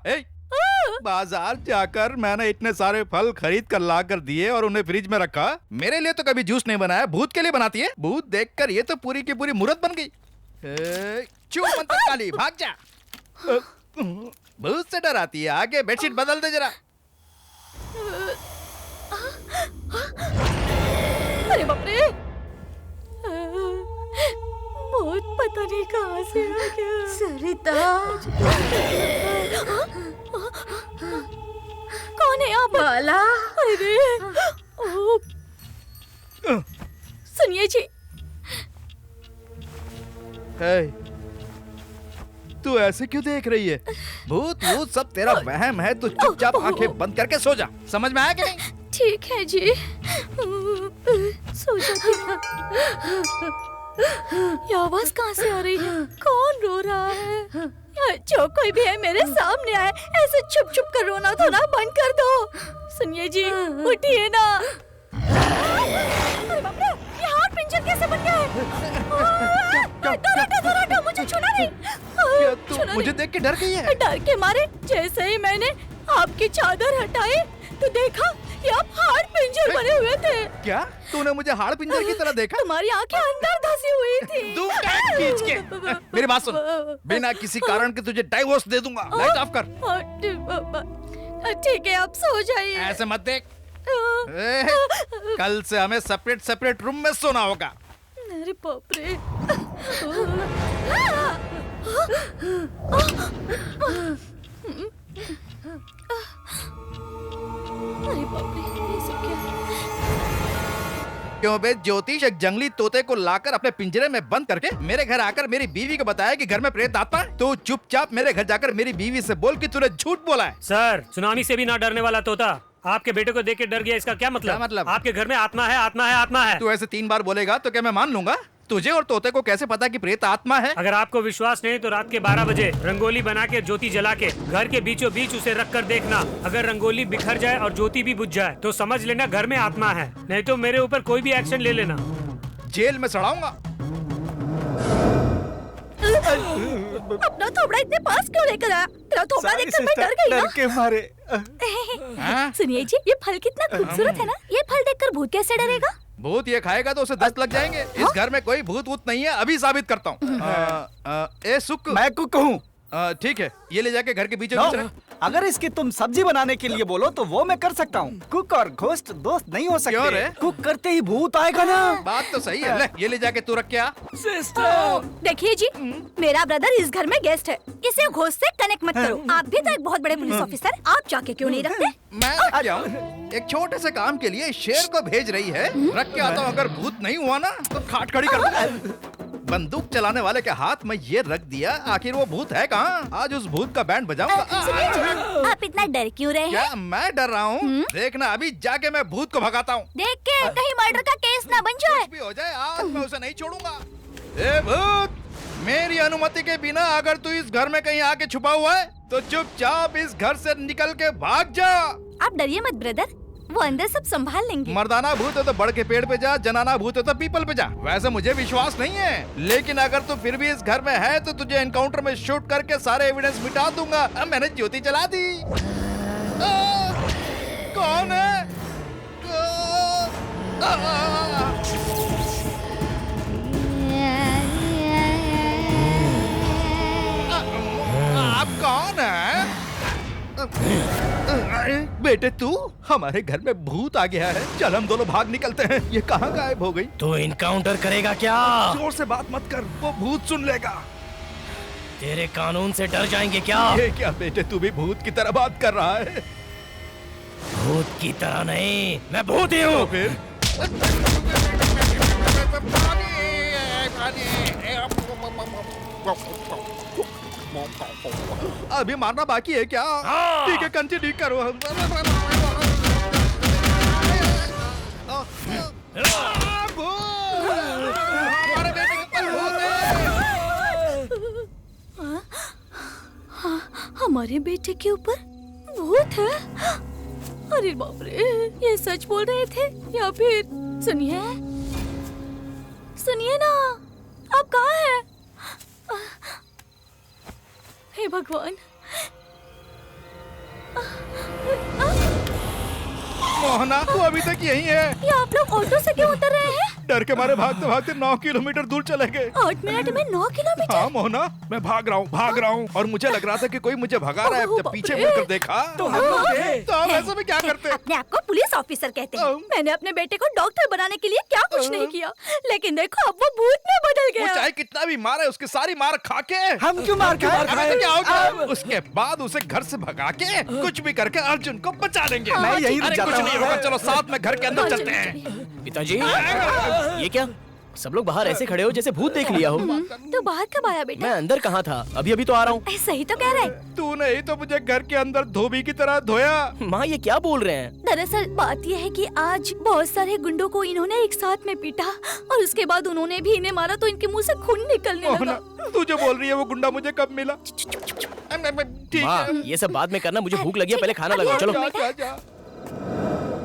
बाजार जाकर मैंने इतने सारे फल खरीद कर ला कर दिए और उन्हें फ्रिज में रखा। मेरे लिए तो कभी जूस नहीं बनाया, भूत के लिए बनाती है। भूत देखकर ये तो पूरी की पूरी मूर्त बन गई। चुप मंत्र काली, भाग जा। भूत से डराती है, आगे बेडशीट बदल दे जरा। अरे बाप रे, भूत पता नहीं कहाँ से आ गया। सरिता, कौन है आप? बाला। अरे सुनिए जी। तू ऐसे क्यों देख रही है? भूत वूत सब तेरा वहम है, तू चुपचाप आंखें बंद करके सो जा। समझ में आया कि नहीं? ठीक है जी, सो जाती हूँ। ये आवाज कहाँ से आ रही है? कौन रो रहा है? जो कोई भी है मेरे सामने आए, ऐसे छुप छुप कर रोना थोड़ा बंद कर दो। सुनिए जी, उठिए ना। अरे बाप रे, ये हाथ पिंजर कैसे बन गया है? दौड़ाटा, मुझे छूना नहीं। तू मुझे देख के डर गई है? डर के मारे जैसे ही मैंने आपकी चादर हटाई तो देखा कि आप हाड़ पिंजर बने हुए थे। क्या तूने मुझे हाड़ पिंजर की तरह देखा? तुम्हारी आंखें अंदर धसी हुई थी। तू खींच के मेरी बात सुन, बिना किसी कारण के तुझे डाइवोर्स दे दूंगा। लाइट ऑफ कर। ठीक है, आप सो जाइए। ऐसे मत देख। कल से हमें सेपरेट सेपरेट रूम में सोना होगा। अरे बाप रे। अरे बाप रे, ये सब क्या है? क्यों बे ज्योतिष एक जंगली तोते को लाकर अपने पिंजरे में बंद करके मेरे घर आकर मेरी बीवी को बताया कि घर में प्रेत आत्मा है? तो चुपचाप मेरे घर जाकर मेरी बीवी से बोल कि तूने झूठ बोला है। सर, सुनामी से भी ना डरने वाला तोता आपके बेटे को देख के डर गया, इसका क्या मतलब? क्या मतलब? आपके घर में आत्मा है, आत्मा है, आत्मा है। तू ऐसे 3 बार बोलेगा तो क्या मैं मान लूंगा? तुझे और तोते को कैसे पता कि प्रेत आत्मा है? अगर आपको विश्वास नहीं तो रात के 12 बजे रंगोली बना के ज्योति जला के घर के बीचों बीच उसे रख कर देखना। अगर रंगोली बिखर जाए और ज्योति भी बुझ जाए तो समझ लेना घर में आत्मा है, नहीं तो मेरे ऊपर कोई भी एक्शन ले लेना। जेल में सड़ाऊंगा। अपना थोबड़ा इतने पास क्यों लेकर आया? तेरा थोबड़ा देखकर मैं डर गई ना। डर के मारे। सुनिए जी, ये फल कितना खूबसूरत है ना। ये फल देखकर भूत कैसे डरेगा? भूत ये खाएगा तो उसे 10 लग जाएंगे। इस घर में कोई भूत वूत नहीं है, अभी साबित करता हूँ। ए सुक, मैं कुक हूँ। ठीक है, ये ले जाके घर के बीचों बीच रख। अगर इसकी तुम सब्जी बनाने के लिए बोलो तो वो मैं कर सकता हूँ। कुक और घोस्ट दोस्त नहीं हो सकते। क्यों रे? कुक करते ही भूत आएगा ना। बात तो सही है। ले, ये ले जाके तू रख के आ। सिस्टर, देखिए जी, मेरा ब्रदर इस घर में गेस्ट है, इसे घोस्ट से कनेक्ट मत करो। आप भी तो एक बहुत बड़े पुलिस ऑफिसर, आप जाके क्यों नहीं रखते? मैं रख के आऊं? एक छोटे से काम के लिए शेर को भेज रही है, रख के आता हूँ। अगर भूत नहीं हुआ ना तो खाट खड़ी कर दूंगा। बंदूक चलाने वाले के हाथ में ये रख दिया, आखिर वो भूत है कहाँ? आज उस भूत का बैंड बजाऊंगा। सुनिए जी, आप इतना डर क्यों रहे हैं? क्या मैं डर रहा हूँ? देखना अभी जाके मैं भूत को भगाता हूँ। देख के कहीं मर्डर का केस ना बन जाए। कुछ भी हो जाए, आज मैं उसे नहीं छोड़ूंगा। ए भूत, मेरी अनुमति के बिना अगर तू इस घर में कहीं आके छुपा हुआ है तो चुपचाप इस घर से निकल के भाग जा। आप डरिए मत ब्रदर, वो अंदर सब संभाल लेंगे। मर्दाना भूत है तो बड़ के पेड़ पे जा, जनाना भूत है तो पीपल पे जा। वैसे मुझे विश्वास नहीं है, लेकिन अगर तू फिर भी इस घर में है तो तुझे एनकाउंटर में शूट करके सारे एविडेंस मिटा दूंगा। अब मैंने ज्योति जला दी। कौन है? आप कौन है? बेटे तू, हमारे घर में भूत आ गया है। चल हम दोनों भाग निकलते हैं। ये कहाँ गायब हो गई? तू इनकाउंटर करेगा क्या? जोर से बात मत कर, वो भूत सुन लेगा। तेरे कानून से डर जाएंगे क्या? ये क्या बेटे, तू भी भूत की तरह बात कर रहा है? भूत की तरह नहीं, मैं भूत ही हूँ। फिर अभी मारना बाकी है क्या? ठीक है, कंटिन्यू करो। हमारे बेटे के ऊपर भूत है? अरे बाप रे, ये सच बोल रहे थे या फिर? सुनिए सुनिए ना, आप कहाँ हैं? हे भगवान। मोहना, तू अभी तक यहीं है? ये आप लोग ऑटो से क्यों उतर रहे हैं? डर के मारे भागते भागते 9 किलोमीटर दूर चले गए। 8 मिनट में 9 किलोमीटर? हाँ मोहना, मैं भाग रहा हूँ और मुझे लग रहा था कि कोई मुझे भगा रहा है। जब पीछे मुड़कर देखा तो हम ऐसे में क्या करते? अपने आप को पुलिस ऑफिसर कहते हैं। मैंने अपने बेटे को डॉक्टर बनाने के लिए क्या कुछ नहीं किया, लेकिन देखो अब वो भूत में बदल गया। वो चाहे कितना भी मारे, उसकी सारी मार खा के हम क्यों मार खाए? तो क्या होगा? उसके बाद उसे घर से भगा के कुछ भी करके अर्जुन को बचा लेंगे। मैं यही रुक अरे जाता कुछ हूँ। नहीं होगा, चलो साथ में घर के अंदर चलते हैं। पिताजी, ये क्या? सब लोग बाहर ऐसे खड़े हो जैसे भूत देख लिया हो। तो बाहर कब आया बेटा? मैं अंदर कहाँ था, अभी तो आ रहा हूँ। सही तो कह रहा है। तूने ही तो मुझे घर के अंदर धोबी की तरह धोया। माँ ये क्या बोल रहे हैं? दरअसल बात यह है कि आज बहुत सारे गुंडों को इन्होंने एक साथ में पीटा और उसके बाद उन्होंने भी इन्हें मारा तो इनके मुंह से खून निकलने लगा। तू जो बोल रही है वो गुंडा मुझे कब मिला? माँ ये सब बाद में करना, मुझे भूख लगी है, पहले खाना लगाओ। चलो।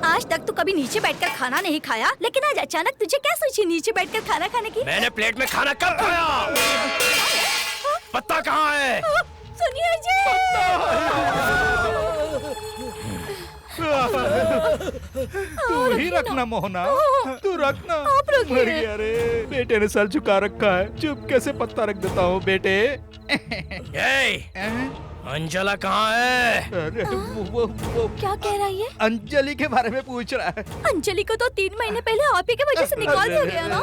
आज तक तो कभी नीचे बैठकर खाना नहीं खाया, लेकिन आज अचानक तुझे क्या सोची नीचे बैठकर खाना खाने की? मैंने प्लेट में खाना कब खाया? पत्ता कहाँ है? सुनिए जी। तू ही रखना मोहना, तू रखना। आप रखिए। मर गया रे, बेटे ने सर झुका रखा है। चुपके से पत्ता रख देता हूँ बेटे। अंजला कहाँ है? अरे वो क्या कह रहा है ये? अंजलि के बारे में पूछ रहा है। अंजलि को तो 3 महीने पहले आप ही की वजह से निकाल दिया गया ना।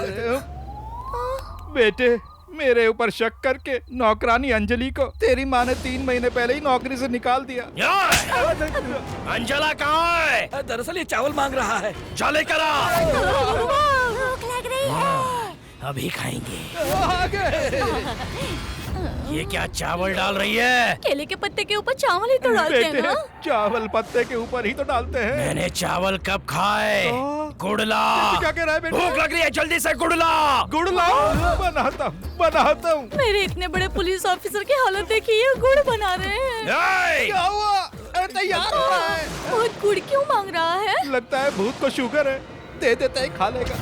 बेटे, मेरे ऊपर शक करके नौकरानी अंजलि को तेरी माँ ने 3 महीने पहले ही नौकरी से निकाल दिया। अंजला कहाँ है? दरअसल ये चावल मांग रहा है। चले करा। अभी खाएंगे। ये क्या चावल डाल रही है? केले के पत्ते के ऊपर चावल ही तो डालते हैं ना? चावल पत्ते के ऊपर ही तो डालते हैं। मैंने चावल कब खाए? गुड़ला। क्या कह रहा है बेटा? भूख लग रही है, जल्दी से गुड़ला। गुड़ला बनाता हूँ। मेरे इतने बड़े पुलिस ऑफिसर की हालत देखिए, गुड़ बना रहे हैं। क्या हुआ? अरे तैयार हो रहा है। बहुत गुड़ क्यों मांग रहा है? लगता है भूत को शुगर है, दे देते हैं, खा लेगा।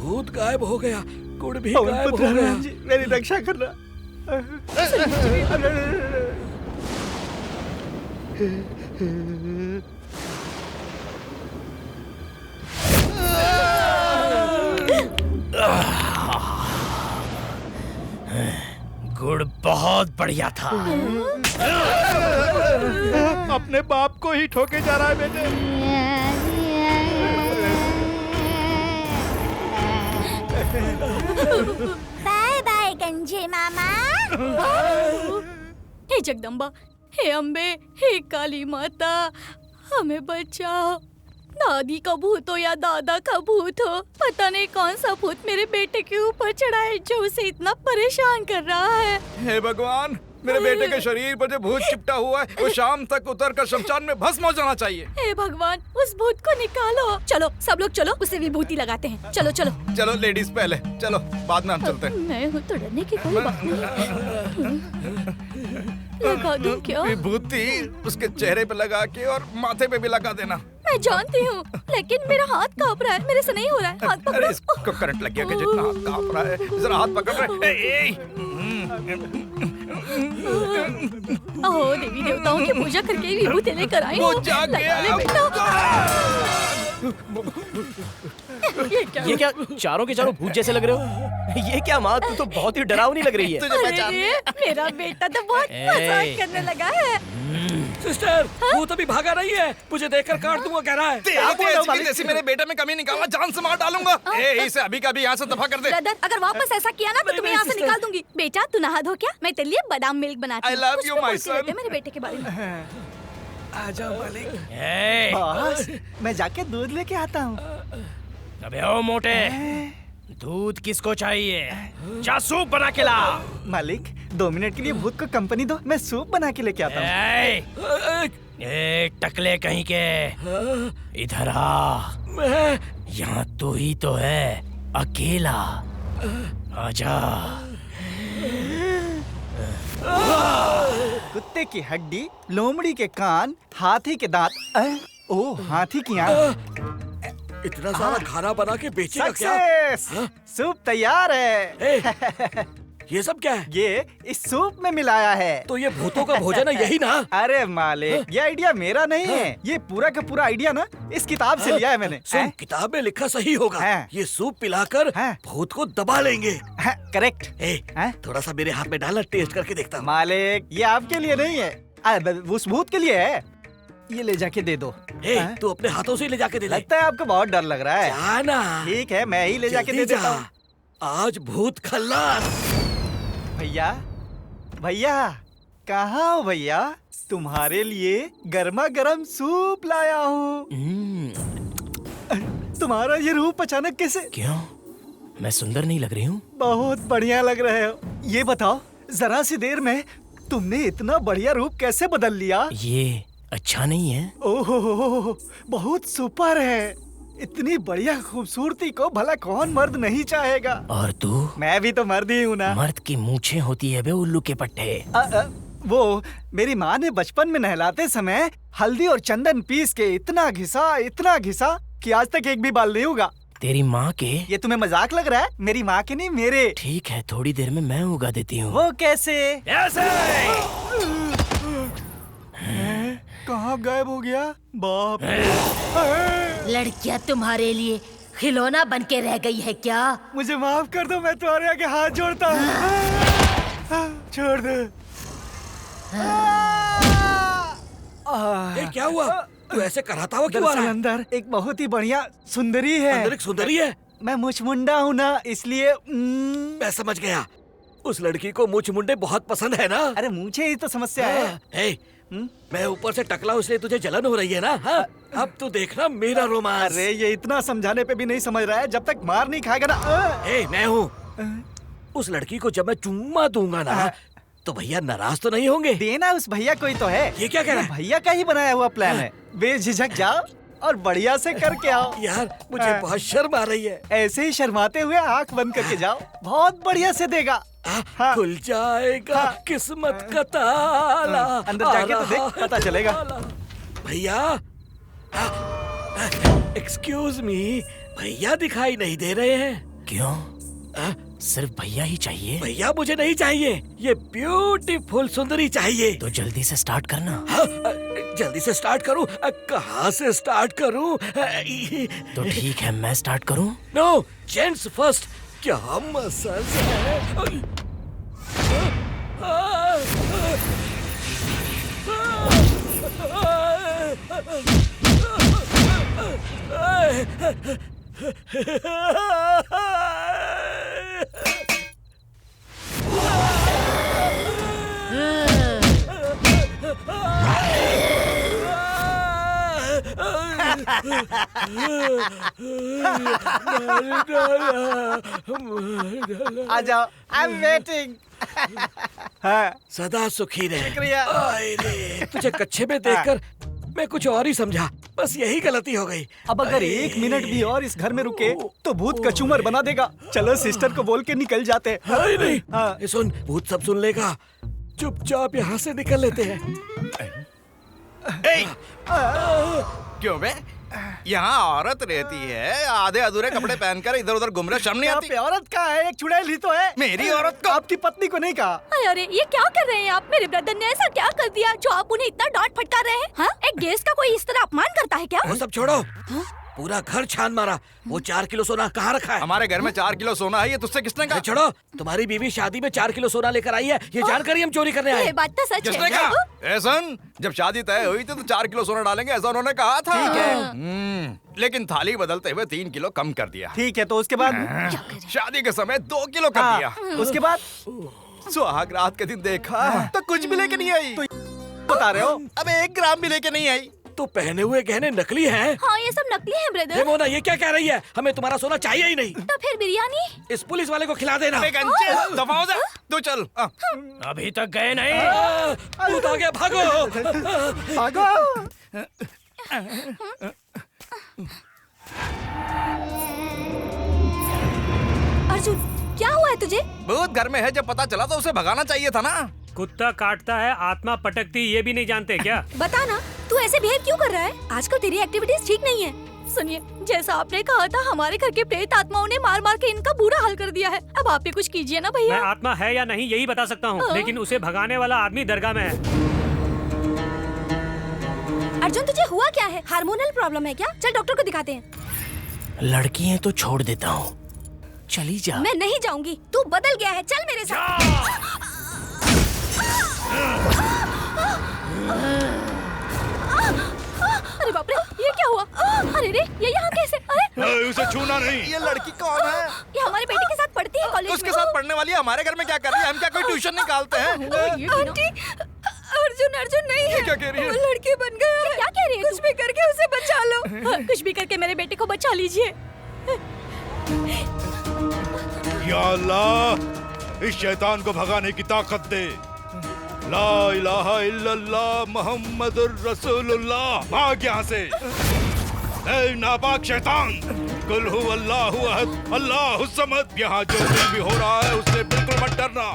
भूत गायब हो गया, गुड़ भी गायब हो गया। मेरी रक्षा करना। गुड़ बहुत बढ़िया था। अपने बाप को ही ठोके जा रहा है बेटे। बाय बाय गंजे मामा। हे जगदम्बा, हे अम्बे, हे काली माता, हमें बचाओ। दादी का भूत हो या दादा का भूत हो, पता नहीं कौन सा भूत मेरे बेटे के ऊपर चढ़ा है जो उसे इतना परेशान कर रहा है। हे भगवान, मेरे बेटे के शरीर पर जो भूत चिपटा हुआ है वो शाम तक उतर कर शमशान में भस्म हो जाना चाहिए। हे भगवान, उस भूत को निकालो। चलो सब लोग चलो, उसे विभूति लगाते हैं। चलो चलो चलो लेडीज पहले, चलो बाद में हम चलते हैं। मैं हूँ तो डरने की कोई बात नहीं। लगा दूं क्या? विभूति उसके चेहरे पे लगा के और माथे पे भी लगा देना। मैं जानती हूँ, लेकिन मेरा हाथ कांप रहा है, मेरे से नहीं हो रहा है। हाथ अरे पकड़ो। इसको करंट लग गया कि जितना हाथ कांप रहा है, जरा हाथ पकड़ रहे। ओह, देवी देवताओं की पूजा करके ही विभूति लेकर आई वो हूँ। जाग लगा ले बेटा। ये क्या चारों के चारों भूत जैसे लग रहे हो? ये क्या माँ, तू तो बहुत ही डरावनी लग रही है। अरे, मेरा बेटा तो बहुत मजाक करने लगा है। सिस्टर, भूत अभी भागा नहीं है, मुझे देखकर काट दूंगा कह रहा है। तेरी जैसी मेरे बेटे में कमी निकालना, जान से मार डालूंगा। इसे अभी का भी यहाँ से दफा कर दे। ब्रदर, अगर वापस ऐसा किया ना तो तुम्हें यहाँ से निकाल दूंगी। बेटा तू नहा धो क्या? मैं तेरे लिए बादाम मिल्क बनाती हूँ। I love कुछ you, तो my बोलते son. रहते हैं मेरे बेटे के बारे में। आजा मालिक। बॉस, मैं जाके दूध लेके आता हूँ। अबे ओ मोटे, दूध किसको चाहिए? जा सूप बना के ला। मालिक 2 मिनट के लिए भूत को कंपनी दो, मैं सूप बना के लेके आता हूँ। ए टकले कहीं के, इधर आ। यहाँ तू ही तो है अकेला, आजा। कुत्ते की हड्डी, लोमड़ी के कान, हाथी के दांत, ओ हाथी की आंख। इतना सारा खाना बना के बेचेगा क्या? सक्सेस! सूप तैयार है। ये सब क्या है? ये इस सूप में मिलाया है। तो ये भूतों का भोजन है, यही ना? अरे मालिक, ये आइडिया मेरा नहीं है, ये पूरा का पूरा आइडिया ना इस किताब से लिया है मैंने। सुन, किताब में लिखा सही होगा। ये सूप पिलाकर भूत को दबा लेंगे। करेक्ट। थोड़ा सा मेरे हाथ में डाला, टेस्ट करके देखता हूँ। मालिक, ये आपके लिए नहीं है, उस भूत के लिए है। ये ले जाके दे दो। तू अपने हाथों से ले जाके दे दे। लगता है आपको बहुत डर लग रहा है। जाना। ठीक है, मैं ही ले जाके दे देता हूँ। आज भूत खल्लास। भैया, भैया, कहाँ हो भैया? तुम्हारे लिए गर्मा गर्म सूप लाया हूँ। तुम्हारा ये रूप अचानक कैसे? क्यों, मैं सुंदर नहीं लग रही हूँ? बहुत बढ़िया लग रहे हो। ये बताओ, जरा सी देर में तुमने इतना बढ़िया रूप कैसे बदल लिया? ये अच्छा नहीं है? ओहो, बहुत सुपर है। इतनी बढ़िया खूबसूरती को भला कौन मर्द नहीं चाहेगा? और तू? मैं भी तो मर्द ही हूँ ना। मर्द की मूछें होती है बे उल्लू के पट्टे। वो मेरी माँ ने बचपन में नहलाते समय हल्दी और चंदन पीस के इतना घिसा कि आज तक एक भी बाल नहीं उगा। तेरी माँ के? ये तुम्हें मजाक लग रहा है? मेरी माँ के नहीं, मेरे। ठीक है, थोड़ी देर में मैं उगा देती हूँ। वो कैसे? ऐसे। कहाँ गायब हो गया? बाप रे। लड़कियाँ तुम्हारे लिए खिलौना बन के रह गई है क्या? मुझे माफ कर दो, मैं तुम्हारे आगे हाथ जोड़ता हूँ। छोड़ दो। क्या हुआ? तू ऐसे कराता हुआ क्यों आ रहा है? अंदर एक बहुत ही बढ़िया सुंदरी है। अंदर एक सुंदरी है? मैं मुंडा हूँ ना, इसलिए। मैं समझ गया, उस लड़की को मुंडे बहुत पसंद है ना? अरे मुझे ही तो समस्या है। मैं ऊपर से टकला हूं, इसलिए तुझे जलन हो रही है ना? हाँ? अब तू देखना मेरा रोमांस। अरे ये इतना समझाने पे भी नहीं समझ रहा है, जब तक मार नहीं खाएगा ना। ए, मैं हूँ। उस लड़की को जब मैं चुम्मा दूंगा ना, तो भैया नाराज तो नहीं होंगे? देना उस भैया को ही तो है। ये क्या कह रहा है? भैया का ही बनाया हुआ प्लान है। बेझिझक जाओ और बढ़िया से करके आओ। यार मुझे बहुत शर्म आ रही है। ऐसे ही शर्माते हुए आंख बंद करके जाओ, बहुत बढ़िया से देगा। खुल जाएगा किस्मत का ताला। अंदर जाके तो देख, पता चलेगा। भैया, एक्सक्यूज मी, भैया दिखाई नहीं दे रहे हैं। क्यों? सिर्फ भैया ही चाहिए? भैया मुझे नहीं चाहिए, ये ब्यूटीफुल सुंदरी चाहिए। तो जल्दी से स्टार्ट करना। जल्दी से स्टार्ट करूं? कहाँ से स्टार्ट करूं? तो ठीक है, मैं स्टार्ट करूं? No, gents first. क्या मसाज है। आ जाओ, आई एम वेटिंग। सदा सुखी रहे। शुक्रिया। तुझे कच्छे में देखकर मैं कुछ और ही समझा, बस यही गलती हो गई। अब अगर 1 मिनट भी और इस घर में रुके तो भूत कचूमर बना देगा। चलो सिस्टर को बोल के निकल जाते। नहीं, सुन, भूत सब सुन लेगा। चुपचाप यहाँ से निकल लेते हैं। क्यों बे? यहाँ औरत रहती है, आधे अधूरे कपड़े पहनकर इधर उधर घूम रहे, शर्म नहीं आती? औरत का है, एक चुड़ैल ही तो है। मेरी औरत को? आपकी पत्नी को नहीं कहा। अरे ये क्या कर रहे हैं आप? मेरे ब्रदर ने ऐसा क्या कर दिया जो आप उन्हें इतना डांट फटकार रहे हैं? हाँ? एक गेस्ट का कोई इस तरह अपमान करता है क्या? वो सब छोड़ो, पूरा घर छान मारा। वो 4 किलो सोना कहाँ रखा है? हमारे घर में 4 किलो सोना है, ये तुझसे किसने कहा? छोड़ो, तुम्हारी बीवी शादी में 4 किलो सोना लेकर आई है, ये जानकर ही हम चोरी करने आए। ये बात तो सच किसने है। कहा? ऐसन, जब शादी तय हुई थी तो 4 किलो सोना डालेंगे, ऐसा उन्होंने कहा था। ठीक है। लेकिन थाली बदलते हुए 3 किलो कम कर दिया। ठीक है, तो उसके बाद शादी के समय 2 किलो कर दिया। उसके बाद सुहाग रात के दिन देखा तो कुछ भी लेके नहीं आई। बता रहे हो? अब 1 ग्राम भी लेके नहीं आई। तो पहने हुए गहने नकली हैं? हाँ, ये सब नकली है ब्रदर। मोना, ये क्या कह रही है? हमें तुम्हारा सोना चाहिए ही नहीं। तो फिर बिरयानी? इस पुलिस वाले को खिला देना। दफा हो जा, तू चल। अभी तक गए नहीं? भूत आ गया, भागो। भागो। अर्जुन, क्या हुआ है तुझे? भूत घर में है, जब पता चला तो उसे भगाना चाहिए था ना। कुत्ता काटता है, आत्मा पटकती, ये भी नहीं जानते क्या? बता ना, तू ऐसे बिहेव क्यों कर रहा है? आजकल तेरी एक्टिविटीज ठीक नहीं है। सुनिए, जैसा आपने कहा था, हमारे घर के प्रेत आत्माओं ने मार मार के इनका बुरा हाल कर दिया है। अब आप भी कुछ कीजिए ना भैया। मैं आत्मा है या नहीं यही बता सकता हूँ, लेकिन उसे भगाने वाला आदमी दरगाह में है। अर्जुन, तुझे हुआ क्या है? हार्मोनल प्रॉब्लम है क्या? चल डॉक्टर को दिखाते हैं। लड़की है तो छोड़ देता हूँ, चली जा। मैं नहीं जाऊंगी, तू बदल गया है, चल मेरे साथ। अरे बाप रे, ये क्या हुआ? अरे रे, ये यहाँ कैसे? अरे उसे छूना नहीं। ये लड़की कौन है? ये हमारे बेटे के साथ पढ़ती है कॉलेज में। उसके साथ पढ़ने वाली है, हमारे घर में क्या कर रही है? हम क्या कोई ट्यूशन निकालते हैं? आंटी, अर्जुन नहीं है। क्या कह रही है? वो लड़की बन गया है। क्या कह रही है? कुछ भी करके उसे बचा लो। कुछ भी करके मेरे बेटे को बचा लीजिए। या अल्लाह, इस शैतान को भगाने की ताकत दे। ला इलाहा इल्लल्लाह मुहम्मदुर रसूलुल्लाह। भाग यहाँ से, ऐ नापाक शैतान। कुल हु अल्लाहु अहद अल्लाहु समद। यहाँ जो कुछ भी हो रहा है उससे बिल्कुल मत डरना।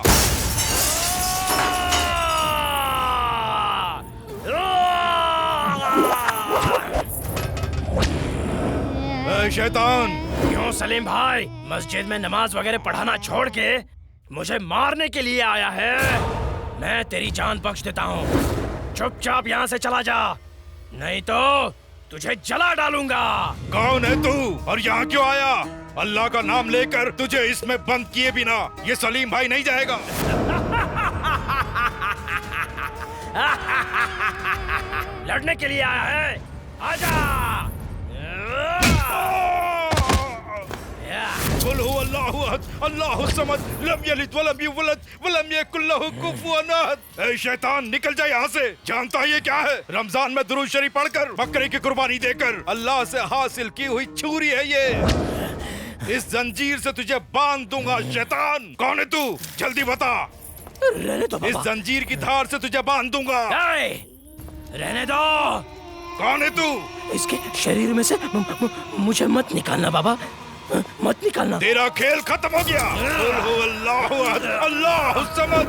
ऐ शैतान, क्यों सलीम भाई, मस्जिद में नमाज वगैरह पढ़ाना छोड़ के मुझे मारने के लिए आया है? मैं तेरी जान बख्श देता हूँ, चुपचाप यहाँ से चला जा, नहीं तो तुझे जला डालूंगा। कौन है तू और यहाँ क्यों आया? अल्लाह का नाम लेकर तुझे इसमें बंद किए बिना ये सलीम भाई नहीं जाएगा। लड़ने के लिए आया है, आजा। कुल हु अल्लाहु अल्लाहु अहद अल्लाहु समद लम यलिद वलम यूलद वलम यकुल लहु कुफुवन अहद। ए शैतान निकल जा यहाँ से। जानता है ये क्या है? रमजान में दुरूद शरीफ पढ़कर बकरे की कुर्बानी देकर अल्लाह से हासिल की हुई छुरी है ये। इस जंजीर से तुझे बांध दूंगा शैतान। कौन है तू? जल्दी बता। रहने दो इस जंजीर की धार से तुझे बांध दूंगा। रहने दो। कौन है तू? इसके शरीर में से मुझे मत निकालना बाबा, मत निकालना। तेरा खेल खत्म हो गया। अल्लाहु अहद अल्लाहु समद।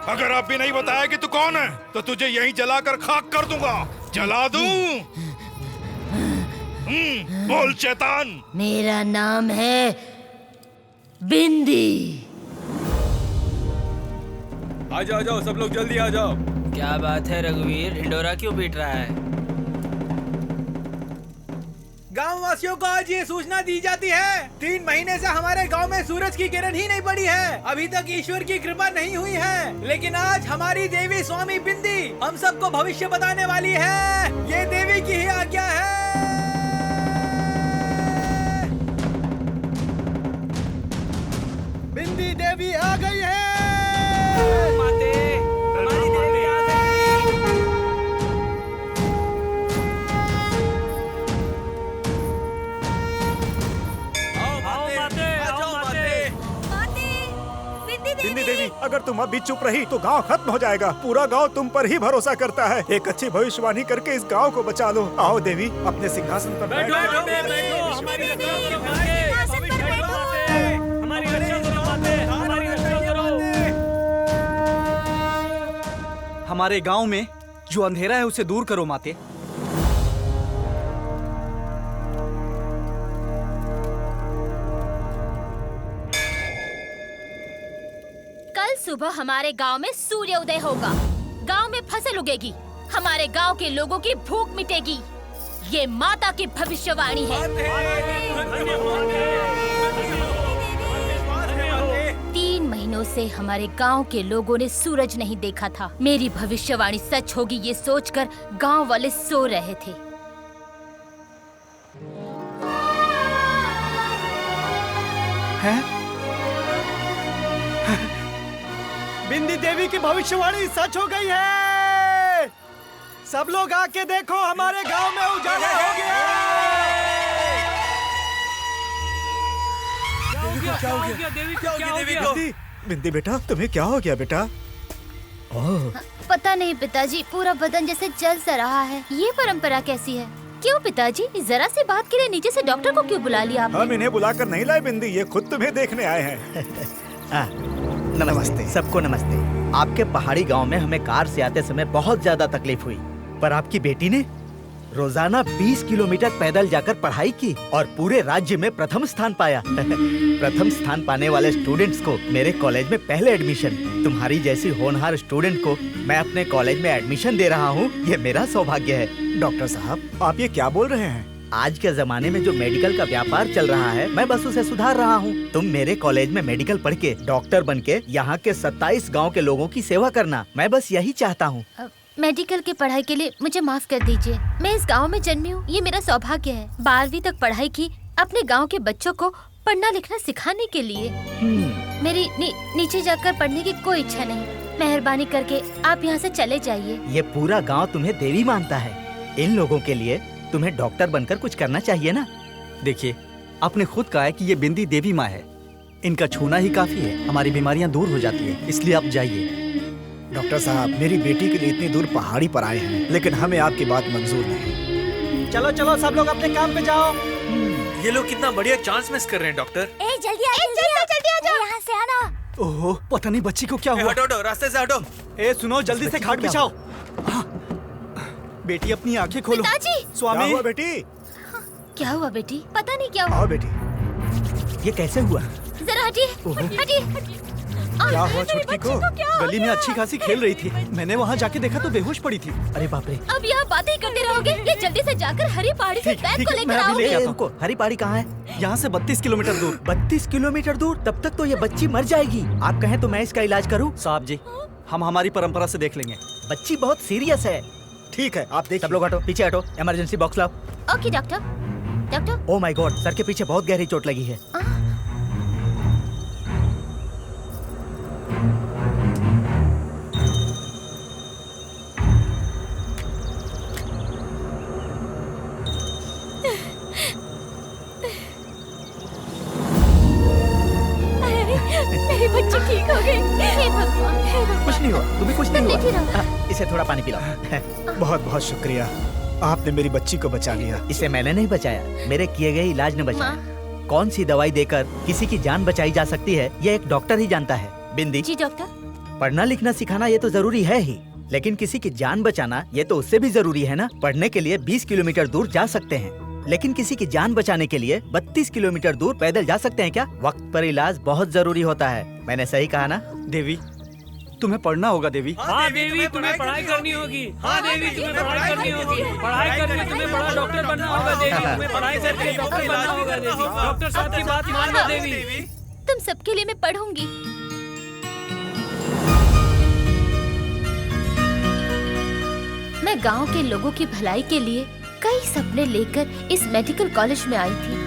अगर आप भी नहीं बताया कि तू कौन है तो तुझे यहीं जलाकर खाक कर दूंगा। जला दूं? बोल शैतान। मेरा नाम है बिंदी। आ जाओ सब लोग जल्दी आ जाओ। क्या बात है रघुवीर, ढिंडोरा क्यों पीट रहा है? गांव वासियों को आज ये सूचना दी जाती है, 3 महीने से हमारे गांव में सूरज की किरण ही नहीं पड़ी है। अभी तक ईश्वर की कृपा नहीं हुई है, लेकिन आज हमारी देवी स्वामी बिंदी हम सबको भविष्य बताने वाली है। ये देवी की ही आज्ञा है। बिंदी देवी आ गई है। माते, हमारी देवी आ गई। बिंदी देवी, अगर तुम अभी चुप रही तो गांव खत्म हो जाएगा। पूरा गांव तुम पर ही भरोसा करता है। एक अच्छी भविष्यवाणी करके इस गांव को बचा लो। आओ देवी, अपने सिंहासन पर बैठो। हमारे गांव में जो अंधेरा है उसे दूर करो माते। कल सुबह हमारे गांव में सूर्य उदय होगा, गांव में फसल उगेगी, हमारे गांव के लोगों की भूख मिटेगी। ये माता की भविष्यवाणी है। 3 महीनों से हमारे गांव के लोगों ने सूरज नहीं देखा था। मेरी भविष्यवाणी सच होगी ये सोचकर गांव वाले सो रहे थे। हैं? बिंदी देवी की भविष्यवाणी सच हो गई है। सब लोग आके देखो, हमारे गांव में उजाला हो गया। क्या हो गया देवी को? क्या हो गया? बिंदी बेटा, तुम्हें क्या हो गया बेटा? ओह, पता नहीं पिताजी, पूरा बदन जैसे जल सा रहा है। ये परंपरा कैसी है? क्यों पिताजी, जरा सी बात के लिए नीचे से डॉक्टर को क्यों बुला लिया आपने? हम इन्हें बुलाकर नहीं लाए बिंदी, ये खुद तुम्हें देखने आए हैं। नमस्ते सबको, नमस्ते। आपके पहाड़ी गांव में हमें कार से आते समय बहुत ज्यादा तकलीफ हुई, पर आपकी बेटी ने रोजाना 20 किलोमीटर पैदल जाकर पढ़ाई की और पूरे राज्य में प्रथम स्थान पाया। प्रथम स्थान पाने वाले स्टूडेंट्स को मेरे कॉलेज में पहले एडमिशन। तुम्हारी जैसी होनहार स्टूडेंट को मैं अपने कॉलेज में एडमिशन दे रहा हूँ, ये मेरा सौभाग्य है। डॉक्टर साहब, आप ये क्या बोल रहे हैं? आज के जमाने में जो मेडिकल का व्यापार चल रहा है, मैं बस उसे सुधार रहा हूँ। तुम मेरे कॉलेज में मेडिकल पढ़ के डॉक्टर बन के यहाँ के 27 गाँव के लोगों की सेवा करना, मैं बस यही चाहता हूँ। मेडिकल की पढ़ाई के लिए मुझे माफ कर दीजिए। मैं इस गांव में जन्मी हूँ, ये मेरा सौभाग्य है। 12वीं तक पढ़ाई की अपने गांव के बच्चों को पढ़ना लिखना सिखाने के लिए। मेरी नीचे जाकर पढ़ने की कोई इच्छा नहीं। मेहरबानी करके आप यहाँ से चले जाइए। ये पूरा गांव तुम्हें देवी मानता है। इन लोगों के लिए तुम्हें डॉक्टर बनकर कुछ करना चाहिए ना। देखिए, आपने खुद कहा है कि ये बिंदी देवी माँ है, इनका छूना ही काफी है, हमारी बीमारियां दूर हो जाती है, इसलिए आप जाइए। डॉक्टर साहब, मेरी बेटी के लिए इतनी दूर पहाड़ी पर आए हैं, लेकिन हमें आपकी बात मंजूर नहीं। चलो चलो सब लोग अपने काम पे जाओ। ये लोग कितना बढ़िया चांस मिस कर रहे हैं डॉक्टर। जल्दी आ जाओ, यहाँ से आना। ओहो, पता नहीं बच्ची को क्या हुआ। हटो, रास्ते से हटो। सुनो, जल्दी से खाट बिछाओ। बेटी अपनी आंखें खोलो। स्वामी। क्या हुआ बेटी? क्या हुआ बेटी? पता नहीं क्या हुआ। आओ बेटी। ये कैसे हुआ? जरा हटिए, हटिए। क्या हुआ छुटकी को? गली में अच्छी खासी खेल रही थी, मैंने वहाँ जाके देखा तो बेहोश पड़ी थी। अरे बाप रे। अब यहाँ बातें करते रहोगे या जल्दी से जाकर हरी पहाड़ी से बैग को लेकर आओगे? हरी पहाड़ी कहाँ है? यहाँ से 32 किलोमीटर दूर। 32 किलोमीटर दूर? तब तक तो ये बच्ची मर जाएगी। आप कहें तो मैं इसका इलाज करूँ? साहब जी, हम हमारी परंपरा से देख लेंगे। बच्ची बहुत सीरियस है। ठीक है, आप देखिए। सब लोग हटो, पीछे हटो। इमरजेंसी बॉक्स लाओ। Okay doctor. Oh my God, sir के पीछे बहुत गहरी चोट लगी है। ठीक हो गई। हे भगवान, हे भगवान। कुछ नहीं हुआ, तुम्हें कुछ नहीं तुम हुआ। इसे थोड़ा पानी पिलाओ। बहुत बहुत शुक्रिया, आपने मेरी बच्ची को बचा लिया। इसे मैंने नहीं बचाया, मेरे किए गए इलाज ने बचाया। कौन सी दवाई देकर किसी की जान बचाई जा सकती है, ये एक डॉक्टर ही जानता है। बिंदी जी डॉक्टर। पढ़ना लिखना सिखाना ये तो जरूरी है ही, लेकिन किसी की जान बचाना ये तो उससे भी जरूरी है ना। पढ़ने के लिए 20 किलोमीटर दूर जा सकते हैं, लेकिन किसी की जान बचाने के लिए 32 किलोमीटर दूर पैदल जा सकते हैं क्या? वक्त पर इलाज बहुत जरूरी होता है। मैंने सही कहा ना? देवी, तुम्हें पढ़ना होगा देवी। हाँ देवी, तुम्हें पढ़ाई करनी होगी। हाँ देवी, तुम्हें पढ़ाई करनी होगी। पढ़ाई करके तुम्हें बड़ा डॉक्टर बनना होगा देवी। तुम्हें पढ़ाई करके डॉक्टर बनना होगा देवी। डॉक्टर साहब की बात मान लो देवी। तुम सबके लिए मैं पढ़ूंगी। मैं गांव के लोगों की भलाई के लिए कई सपने लेकर इस मेडिकल कॉलेज में आई थी।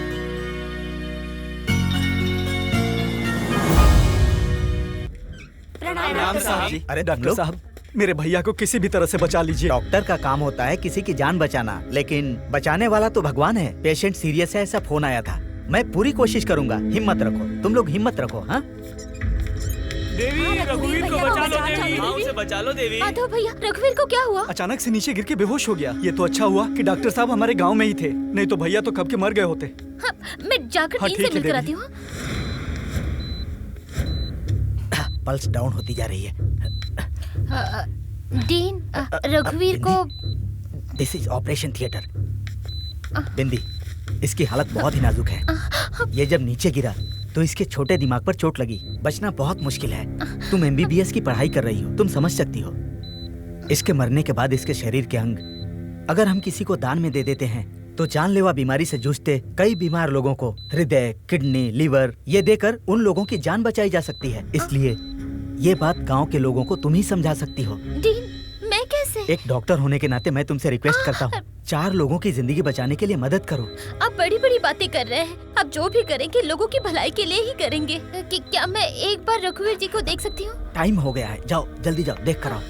प्रणाम साहब जी। अरे डॉक्टर साहब, मेरे भैया को किसी भी तरह से बचा लीजिए। डॉक्टर का काम होता है किसी की जान बचाना, लेकिन बचाने वाला तो भगवान है। पेशेंट सीरियस है, ऐसा फोन आया था। मैं पूरी कोशिश करूंगा, हिम्मत रखो, तुम लोग हिम्मत रखो। हाँ देवी, रघुवीर को बचा लो देवी। हाँ, उसे बचा लो देवी। माधव भैया, रघुवीर को क्या हुआ? अचानक से नीचे गिर के बेहोश हो गया। ये तो अच्छा हुआ कि डॉक्टर साहब हमारे गांव में ही थे, नहीं तो भैया तो कब के मर गए होते। हाँ, मैं जाकर हाँ, डीन ठीक से है मिलकर देवी। आती हूँ। पल्स डाउन होती जा रही है। डीन, रघुवीर को। This is operation theatre. Bindi, इसकी हालत बहुत ही नाजुक है। ये जब नीचे गिरा तो इसके छोटे दिमाग पर चोट लगी, बचना बहुत मुश्किल है। तुम MBBS की पढ़ाई कर रही हो, तुम समझ सकती हो। इसके मरने के बाद इसके शरीर के अंग अगर हम किसी को दान में दे देते हैं तो जानलेवा बीमारी से जूझते कई बीमार लोगों को हृदय, किडनी, लीवर ये देकर उन लोगों की जान बचाई जा सकती है। इसलिए ये बात गांव के लोगों को तुम ही समझा सकती हो। डीन, मैं कैसे? एक डॉक्टर होने के नाते मैं तुमसे रिक्वेस्ट करता हूँ, 4 लोगों की जिंदगी बचाने के लिए मदद करो। आप बड़ी बड़ी बातें कर रहे हैं। आप जो भी करेंगे लोगों की भलाई के लिए ही करेंगे। कि क्या मैं एक बार रघुवीर जी को देख सकती हूँ? टाइम हो गया है, जाओ जल्दी जाओ, देख कर आओ।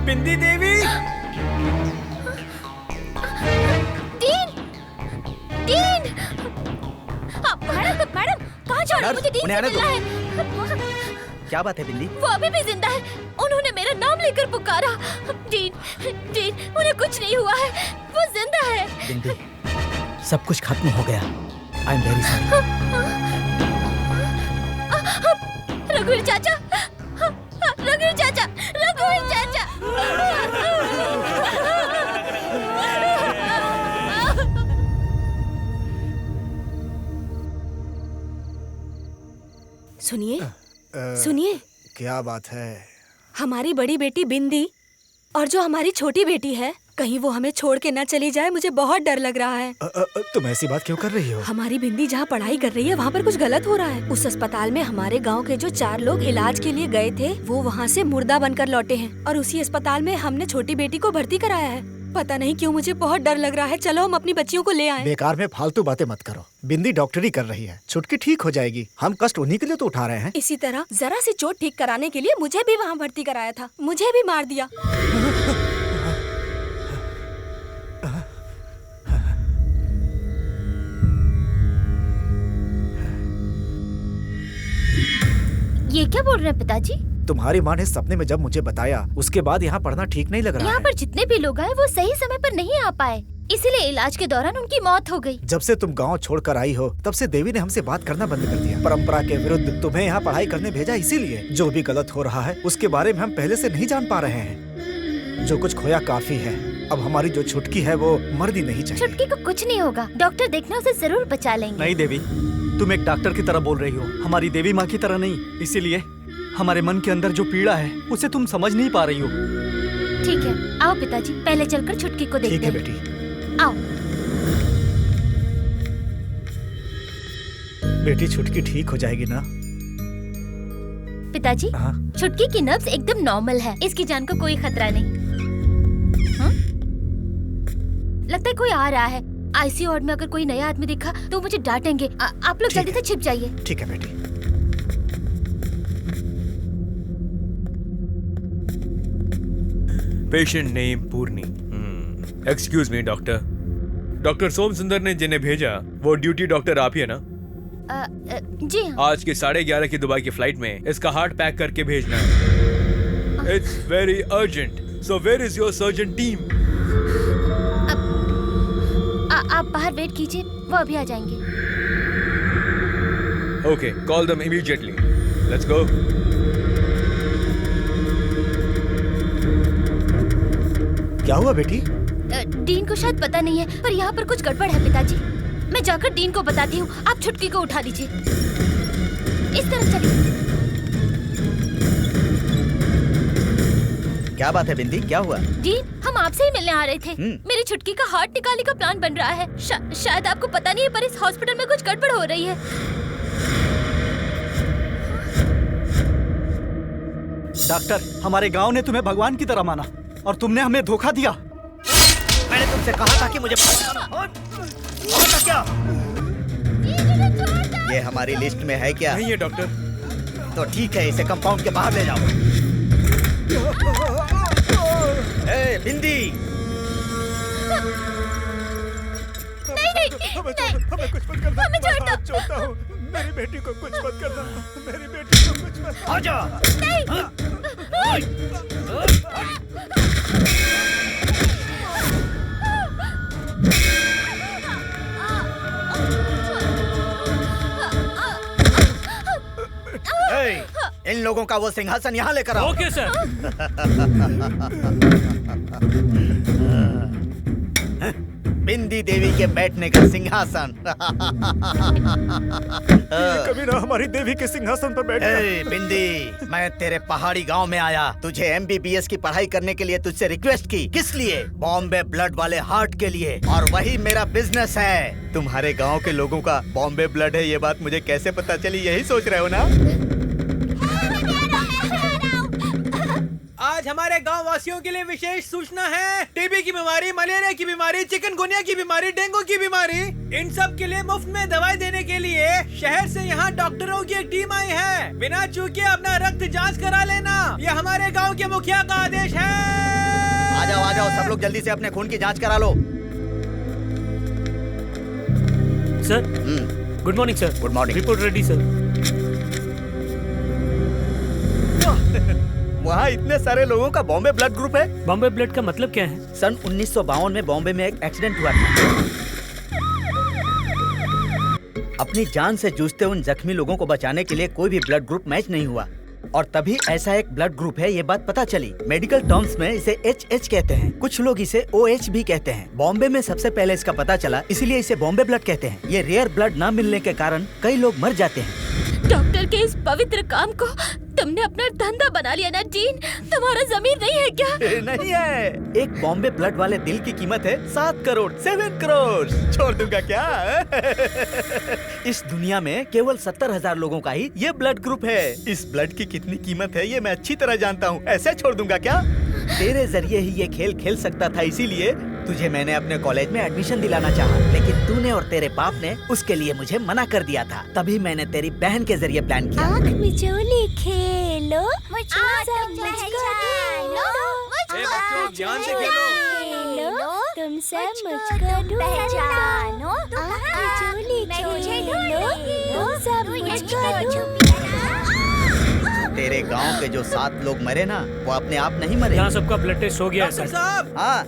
बिंदी देवी, डीन, डीन, मैडम, कहाँ जा रहे हो? मुझे डीन से मिलना है। क्या बात है बिंदी? वो अभी भी जिंदा है। उन्होंने मेरा नाम लेकर पुकारा। डीन, डीन, उन्हें कुछ नहीं हुआ है, वो जिंदा है। बिंदी, सब कुछ खत्म हो गया। I am very sorry. रघुवीर चाचा, रघुवीर चाचा, रघुवीर चाचा। सुनिए, सुनिए, क्या बात है? हमारी बड़ी बेटी बिंदी और जो हमारी छोटी बेटी है, कहीं वो हमें छोड़ के न चली जाए। मुझे बहुत डर लग रहा है। तुम ऐसी बात क्यों कर रही हो? हमारी बिंदी जहाँ पढ़ाई कर रही है वहाँ पर कुछ गलत हो रहा है। उस अस्पताल में हमारे गांव के जो 4 लोग इलाज के लिए गए थे वो वहाँ से मुर्दा बनकर लौटे हैं, और उसी अस्पताल में हमने छोटी बेटी को भर्ती कराया है। पता नहीं क्यों मुझे बहुत डर लग रहा है। चलो हम अपनी बच्चियों को ले आएं। बेकार में फालतू बातें मत करो। बिंदी डॉक्टरी कर रही है, छुटकी ठीक हो जाएगी। हम कष्ट उन्हीं के लिए तो उठा रहे हैं। इसी तरह जरा सी चोट ठीक कराने के लिए मुझे भी वहाँ भर्ती कराया था, मुझे भी मार दिया। ये क्या बोल रहे हैं पिताजी? तुम्हारी माँ ने सपने में जब मुझे बताया उसके बाद यहाँ पढ़ना ठीक नहीं लग रहा यहाँ है। पर जितने भी लोग आए वो सही समय पर नहीं आ पाए, इसीलिए इलाज के दौरान उनकी मौत हो गई। जब से तुम गांव छोड़कर आई हो तब से देवी ने हमसे बात करना बंद कर दिया। परंपरा के विरुद्ध तुम्हें यहाँ पढ़ाई करने भेजा, इसीलिए जो भी गलत हो रहा है उसके बारे में हम पहले से नहीं जान पा रहे हैं। जो कुछ खोया काफी है, अब हमारी जो छुटकी है वो मर्दी नहीं चाहिए। छुटकी को कुछ नहीं होगा, डॉक्टर देखना उसे जरूर बचा लेंगे। नहीं देवी, तुम एक डॉक्टर की तरह बोल रही हो, हमारी देवी माँ की तरह नहीं। इसीलिए हमारे मन के अंदर जो पीड़ा है उसे तुम समझ नहीं पा रही हो। ठीक है, आओ पिताजी, पहले चलकर छुटकी को देखते हैं। ठीक है बेटी। आओ। बेटी छुटकी ठीक हो जाएगी ना? पिताजी, छुटकी की नब्ज एकदम नॉर्मल है, इसकी जान को कोई खतरा नहीं। लगता है कोई आ रहा है। आईसीयू वार्ड में अगर कोई नया आदमी दिखा तो मुझे डांटेंगे। आप लोग जल्दी से छिप जाइए। ठीक है बेटी। Patient name Purni. Excuse me doctor. Doctor Som Sundar ने जिन्हें भेजा वो ड्यूटी डॉक्टर आप ही है ना? जी हाँ। आज के 11:30 की दुबई की फ्लाइट में इसका हार्ट पैक करके भेजना है। It's very urgent, so where is your surgeon team? आप बाहर वेट कीजिए, वो अभी आ जाएंगे। Okay, call them immediately. Let's go. क्या हुआ बेटी? डीन को शायद पता नहीं है, पर यहाँ पर कुछ गड़बड़ है पिताजी। मैं जाकर डीन को बताती हूँ, आप छुटकी को उठा दीजिए। इस तरफ चलिए। क्या बात है बिंदी, क्या हुआ? डीन, हम आपसे ही मिलने आ रहे थे। मेरी छुटकी का हार्ट निकालने का प्लान बन रहा है। शायद आपको पता नहीं है, पर इस हॉस्पिटल में कुछ गड़बड़ हो रही है। डॉक्टर, हमारे गांव ने तुम्हें भगवान की तरह माना और तुमने हमें धोखा दिया। मैंने तुमसे कहा था कि मुझे क्या? ये हमारी लिस्ट में है क्या? नहीं है डॉक्टर। तो ठीक है, इसे कंपाउंड के बाहर ले जाओ। ए, बिंदी! नहीं, हमें कुछ मत करना। हमें छोड़ दो। छोड़ता हूँ, मेरी बेटी को कुछ मत करना। मेरी बेटी को कुछ मत। आजा। इन लोगों का वो सिंहासन यहाँ लेकर आओ। Okay sir. बिंदी देवी के बैठने का सिंहासन। कभी ना हमारी देवी के सिंहासन पर बैठना। बिंदी, मैं तेरे पहाड़ी गांव में आया, तुझे MBBS की पढ़ाई करने के लिए तुझसे रिक्वेस्ट की। किस लिए? बॉम्बे ब्लड वाले हार्ट के लिए, और वही मेरा बिजनेस है। तुम्हारे गांव के लोगों का बॉम्बे ब्लड है, ये बात मुझे कैसे पता चली? यही सोच रहे हो ना? आज हमारे गांव वासियों के लिए विशेष सूचना है। टीबी की बीमारी, मलेरिया की बीमारी, चिकनगुनिया की बीमारी, डेंगू की बीमारी, इन सब के लिए मुफ्त में दवाई देने के लिए शहर से यहाँ डॉक्टरों की एक टीम आई है। बिना चूके अपना रक्त जांच करा लेना, ये हमारे गांव के मुखिया का आदेश है। आ जाओ सब लोग, जल्दी से अपने खून की जाँच करा लो। Sir, good morning sir. Good morning. Report ready sir. वहाँ इतने सारे लोगों का बॉम्बे ब्लड ग्रुप है। बॉम्बे ब्लड का मतलब क्या है? सन 1952 में बॉम्बे में एक एक्सीडेंट हुआ था। अपनी जान से जूझते उन जख्मी लोगों को बचाने के लिए कोई भी ब्लड ग्रुप मैच नहीं हुआ, और तभी ऐसा एक ब्लड ग्रुप है ये बात पता चली। मेडिकल टर्म्स में इसे HH कहते हैं, कुछ लोग इसे OH भी कहते हैं। बॉम्बे में सबसे पहले इसका पता चला, इसीलिए इसे बॉम्बे ब्लड कहते हैं। ये रेयर ब्लड न मिलने के कारण कई लोग मर जाते हैं। डॉक्टर के इस पवित्र काम को तुमने अपना धंधा बना लिया ना डीन? तुम्हारा जमीन नहीं है क्या? नहीं है। एक बॉम्बे ब्लड वाले दिल की कीमत है 7 करोड़, 7 करोड़। छोड़ दूंगा क्या? इस दुनिया में केवल 70,000 लोगों का ही ये ब्लड ग्रुप है। इस ब्लड की कितनी कीमत है ये मैं अच्छी तरह जानता हूँ। ऐसे छोड़ दूंगा क्या? तेरे जरिए ही ये खेल खेल सकता था, इसीलिए तुझे मैंने अपने कॉलेज में एडमिशन दिलाना चाहा, लेकिन तूने और तेरे बाप ने उसके लिए मुझे मना कर दिया था। तभी मैंने तेरी बहन के जरिए प्लान किया। आँख मिचोली खेलो, मुझको पहचानो, ध्यान से खेलो। तुम सब मुझको पहचानो, आँख मिचोली खेलो, तुम सब मुझको। तेरे गांव के जो 7 लोग मरे ना, वो अपने आप नहीं मरे। यहाँ सबका ब्लड टेस्ट हो गया है डॉक्टर सर। साहब, हाँ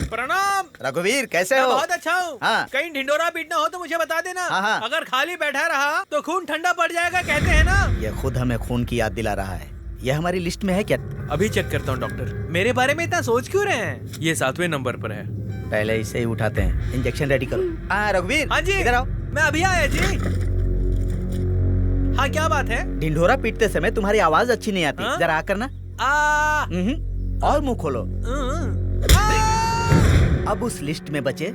प्रणाम। रघुवीर, कैसे मैं हो? बहुत अच्छा हूँ। हाँ। कहीं ढिंडोरा पीटना हो तो मुझे बता देना। हाँ। अगर खाली बैठा रहा तो खून ठंडा पड़ जाएगा, कहते हैं ना। ये खुद हमें खून की याद दिला रहा है। ये हमारी लिस्ट में है क्या? अभी चेक करता हूँ डॉक्टर। मेरे बारे में इतना सोच क्यों रहे हैं? ये 7वें नंबर पर है। पहले इसे ही उठाते हैं। इंजेक्शन रेडी करो। हाँ रघुवीर, हाँ जी, इधर आओ। मैं अभी आया जी। हाँ क्या बात है? ढिंढोरा पीटते समय तुम्हारी आवाज अच्छी नहीं आती। जरा आकर ना। और मुंह खोलो। अब उस लिस्ट में बचे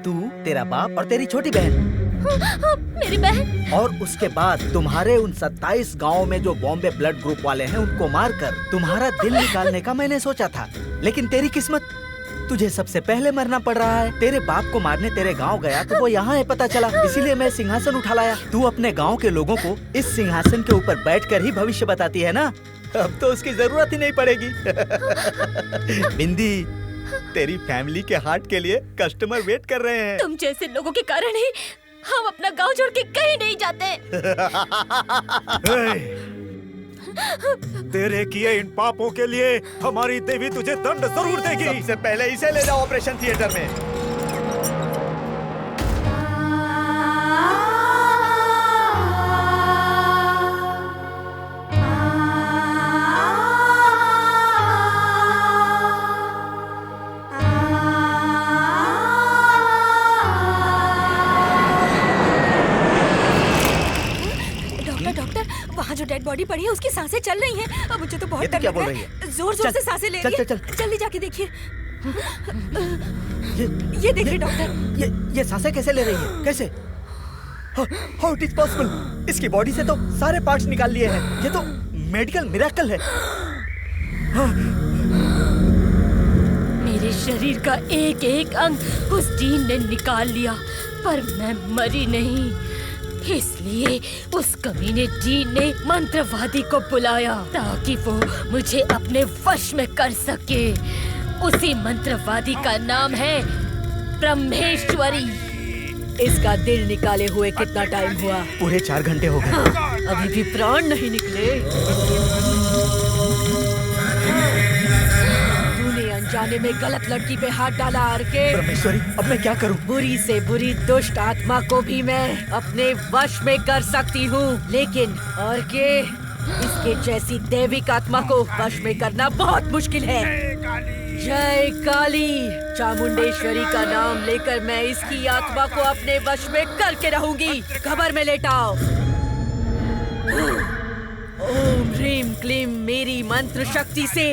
तू, तेरा बाप और तेरी छोटी बहन। मेरी बहन। और उसके बाद तुम्हारे उन 27 गाँव में जो बॉम्बे ब्लड ग्रुप वाले हैं उनको मारकर तुम्हारा दिल निकालने का मैंने सोचा था, लेकिन तेरी किस्मत, तुझे सबसे पहले मरना पड़ रहा है। तेरे बाप को मारने तेरे गांव गया तो वो यहाँ है पता चला, इसीलिए मैं सिंहासन उठा लाया। तू अपने गांव के लोगों को इस सिंहासन के ऊपर बैठकर ही भविष्य बताती है ना, अब तो उसकी जरूरत ही नहीं पड़ेगी। बिंदी, तेरी फैमिली के हार्ट के लिए कस्टमर वेट कर रहे हैं। तुम जैसे लोगों के कारण ही हम अपना गांव छोड़ के कहीं नहीं जाते। तेरे किए इन पापों के लिए हमारी देवी तुझे दंड जरूर देगी। सबसे पहले इसे ले जाओ ऑपरेशन थिएटर में। वहाँ जो डेड बॉडी पड़ी है उसकी सांसें चल रही हैं। अब मुझे तो बहुत डर क्या लग बोल रहा रही है। जोर-जोर से सांसें ले रही है। जल्दी जाके देखिए। ये देखिए डॉक्टर। ये सांसें कैसे ले रही है? कैसे? How it is possible? इसकी बॉडी से तो सारे पार्ट्स निकाल लिए हैं। ये तो मेडिकल मिरेकल है। मेरे शरीर का एक एक अंग उस डीन ने निकाल लिया, पर मैं मरी नहीं। इसलिए उस कमीने डीन ने मंत्रवादी को बुलाया ताकि वो मुझे अपने वश में कर सके। उसी मंत्रवादी का नाम है ब्रह्मेश्वरी। इसका दिल निकाले हुए कितना टाइम हुआ? पूरे 4 घंटे हो गए। अभी भी प्राण नहीं निकले। तूने अनजाने में गलत लड़की पे हाथ डाला आरके। ब्रह्मेश्वरी, अब मैं क्या करूं? बुरी से बुरी दुष्ट आत्मा को भी मैं अपने वश में कर सकती हूँ, लेकिन आरके, इसके जैसी दैविक आत्मा को वश में करना बहुत मुश्किल है। जय काली। चामुंडेश्वरी का नाम लेकर मैं इसकी आत्मा को अपने वश में करके रहूंगी। कब्र में लेटाओ। ओम ह्रीम क्लीम मेरी मंत्र शक्ति से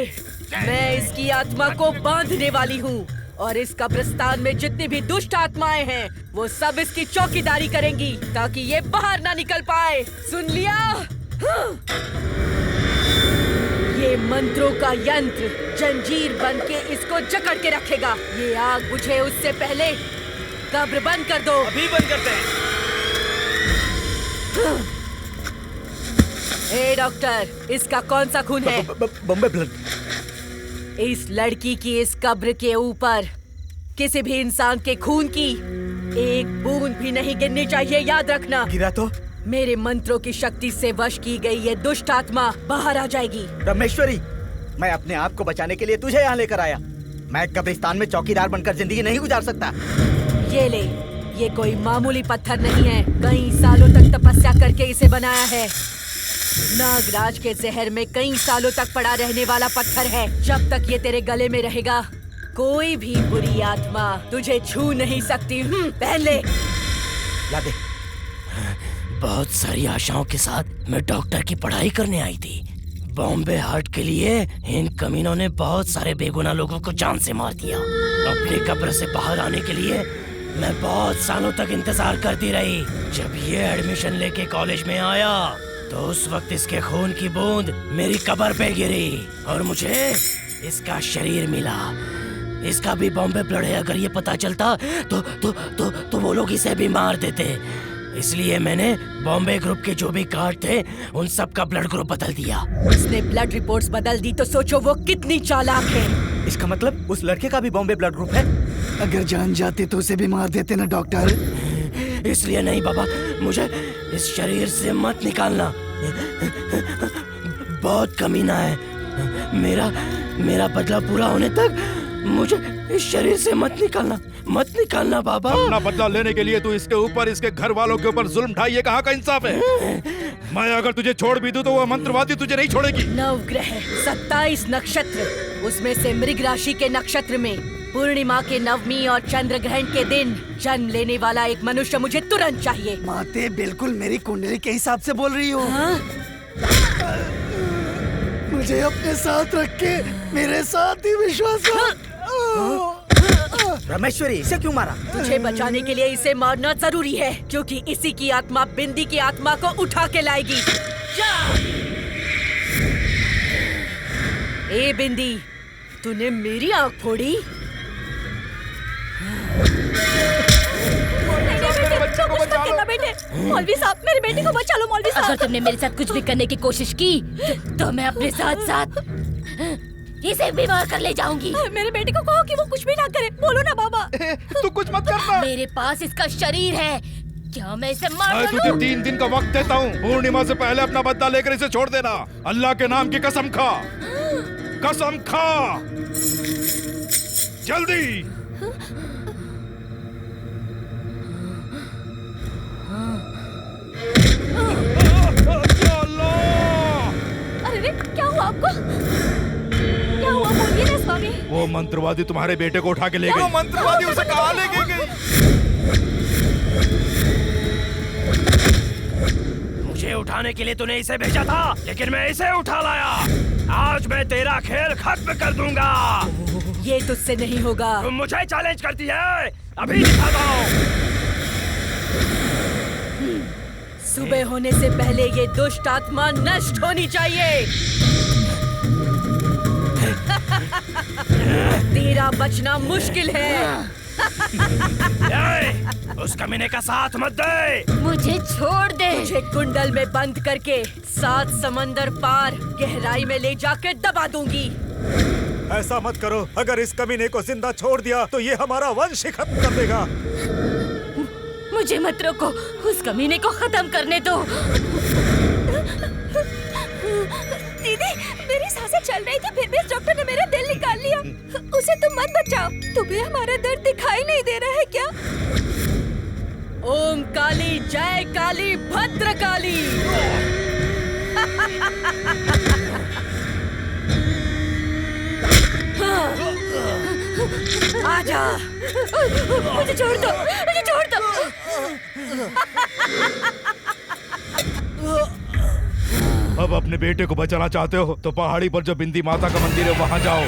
मैं इसकी आत्मा को बांधने वाली हूँ, और इस कब्रिस्तान में जितनी भी दुष्ट आत्माएं हैं वो सब इसकी चौकीदारी करेंगी ताकि ये बाहर ना निकल पाए। सुन लिया? ये मंत्रों का यंत्र जंजीर बन के इसको जकड़ के रखेगा। ये आग बुझे उससे पहले कब्र बंद कर दो। अभी बंद करते हैं। ए डॉक्टर, इसका कौन सा खून है? बॉम्बे ब्लड। इस लड़की की इस कब्र के ऊपर किसी भी इंसान के खून की एक बूंद भी नहीं गिरनी चाहिए, याद रखना। गिरा तो मेरे मंत्रों की शक्ति से वश की गई ये दुष्ट आत्मा बाहर आ जाएगी। ब्रह्मेश्वरी, मैं अपने आप को बचाने के लिए तुझे यहाँ लेकर आया। मैं कब्रिस्तान में चौकीदार बनकर जिंदगी नहीं गुजार सकता। ये ले, ये कोई मामूली पत्थर नहीं है। कई सालों तक तपस्या करके इसे बनाया है। नागराज के जहर में कई सालों तक पड़ा रहने वाला पत्थर है। जब तक ये तेरे गले में रहेगा कोई भी बुरी आत्मा तुझे छू नहीं सकती। पहन ले। ला दे। बहुत सारी आशाओं के साथ मैं डॉक्टर की पढ़ाई करने आई थी। बॉम्बे हार्ट के लिए इन कमीनों ने बहुत सारे बेगुनाह लोगों को जान से मार दिया। अपनी कब्र से बाहर आने के लिए मैं बहुत सालों तक इंतजार करती रही। जब ये एडमिशन लेके कॉलेज में आया तो उस वक्त इसके खून की बूंद मेरी कब्र पे गिरी और मुझे इसका शरीर मिला। इसका भी बॉम्बे ब्लड है। अगर ये पता चलता तो वो लोग इसे भी मार देते। इसलिए मैंने बॉम्बे ग्रुप के जो भी कार्ड थे उन सब का ब्लड ग्रुप बदल दिया। उसने ब्लड रिपोर्ट्स बदल दी तो सोचो वो कितनी चालाक है। इसका मतलब उस लड़के का भी बॉम्बे ब्लड ग्रुप है। अगर जान जाते तो उसे भी मार देते ना डॉक्टर। इसलिए नहीं बाबा, मुझे इस शरीर से मत निकालना। बहुत कमीना है। मेरा बदला पूरा होने तक मुझे इस शरीर से मत निकालना बाबा। अपना बदला लेने के लिए तू इसके ऊपर, इसके घर वालों के ऊपर जुल्म ढाई, ये कहाँ का इंसाफ है? मैं अगर तुझे छोड़ भी दूं तो वो मंत्रवादी तुझे नहीं छोड़ेगी। 9 ग्रह, 27 नक्षत्र, उसमें से मृग राशि के नक्षत्र में पूर्णिमा के नवमी और चंद्र ग्रहण के दिन जन्म लेने वाला एक मनुष्य मुझे तुरंत चाहिए। माते बिल्कुल मेरी कुंडली के हिसाब से बोल रही हो। मुझे अपने साथ रख के मेरे साथ ही विश्वास रमेश्वरी, इसे क्यों मारा? तुझे बचाने के लिए इसे मारना जरूरी है, क्योंकि इसी की आत्मा बिंदी की आत्मा को उठा के लाएगी। जा! ए बिंदी, तूने मेरी आँख फोड़ी? बेटे, मौलवी साहब, मेरे बेटे को बचा लो मौलवी साहब। अगर तुमने मेरे साथ कुछ भी करने की कोशिश की तो मैं अपने साथ साथ इसे बीमार कर ले जाऊंगी। मेरे बेटे को कहो कि वो कुछ भी ना करे। बोलो ना बाबा। तू कुछ मत करना। मेरे पास इसका शरीर है, क्या मैं इसे मार मैं तुझे 3 दिन का वक्त देता हूँ। पूर्णिमा से पहले अपना बदला लेकर इसे छोड़ देना। अल्लाह के नाम की कसम खा, कसम खा, जल्दी। अरे क्या हुआ आपको? क्या हुआ, बोलिए ना स्वामी। वो मंत्रवादी तुम्हारे बेटे को उठा के ले गई। वो मंत्रवादी उसे कहाँ लेके गई? मुझे उठाने के लिए तूने इसे भेजा था, लेकिन मैं इसे उठा लाया। आज मैं तेरा खेल खत्म कर दूंगा। ये तुझसे नहीं होगा। तुम मुझे चैलेंज करती है? अभी दिखाता हूँ। सुबह होने से पहले ये दुष्ट आत्मा नष्ट होनी चाहिए। तेरा बचना मुश्किल है। उस कमीने का साथ मत दे। मुझे छोड़ दे। मुझे कुंडल में बंद करके 7 समंदर पार गहराई में ले जाकर दबा दूंगी। ऐसा मत करो। अगर इस कमीने को जिंदा छोड़ दिया तो ये हमारा वंश ही खत्म कर देगा। मुझे मत रोको, उस कमीने को खत्म करने दो। दीदी, मेरी सांसें चल रही थी, फिर भी इस डॉक्टर ने मेरा दिल निकाल लिया। उसे तुम मत बचाओ। तुम्हें हमारा दर्द दिखाई नहीं दे रहा है क्या? ओम काली जय काली भद्र काली। आजा। मुझे छोड़ दो, मुझे छोड़ दो। अब अपने बेटे को बचाना चाहते हो तो पहाड़ी पर जो बिंदी माता का मंदिर है वहां जाओ।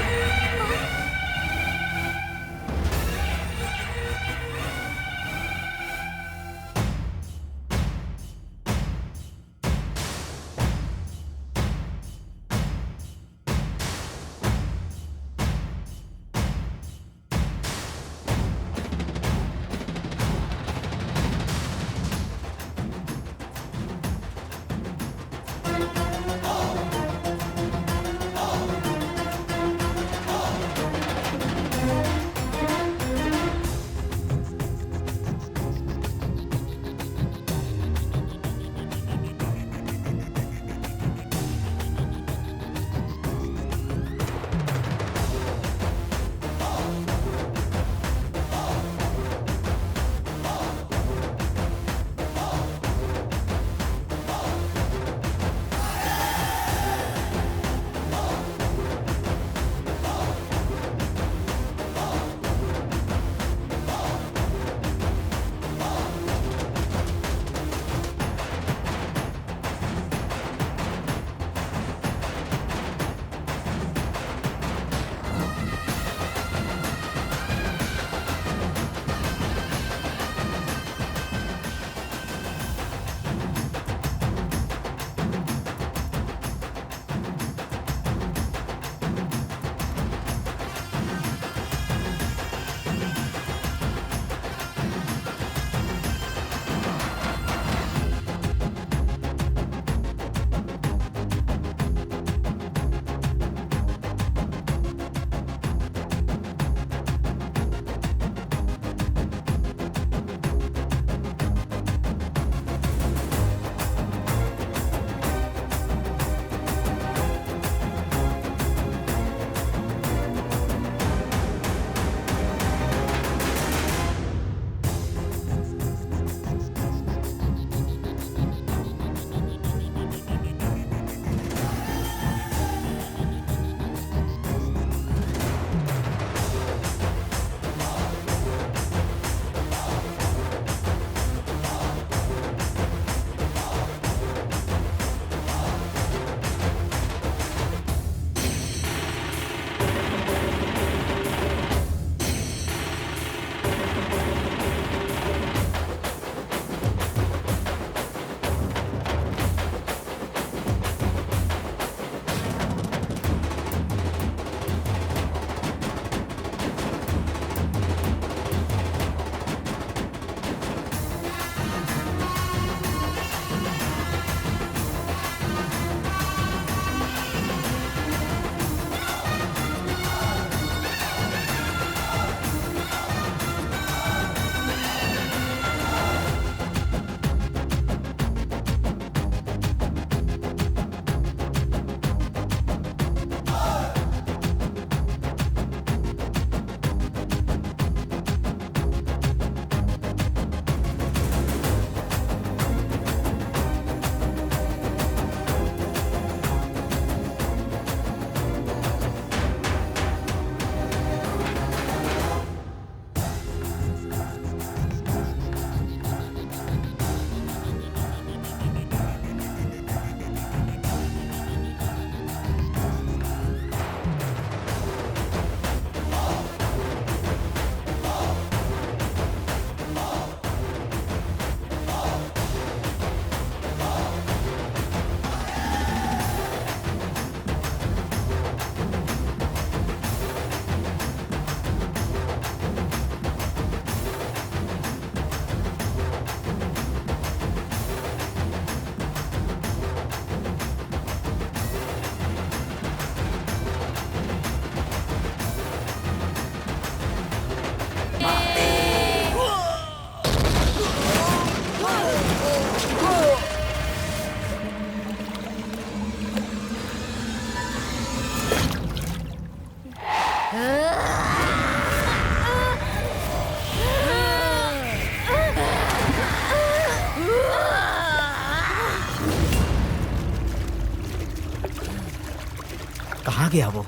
कहाँ गया वो?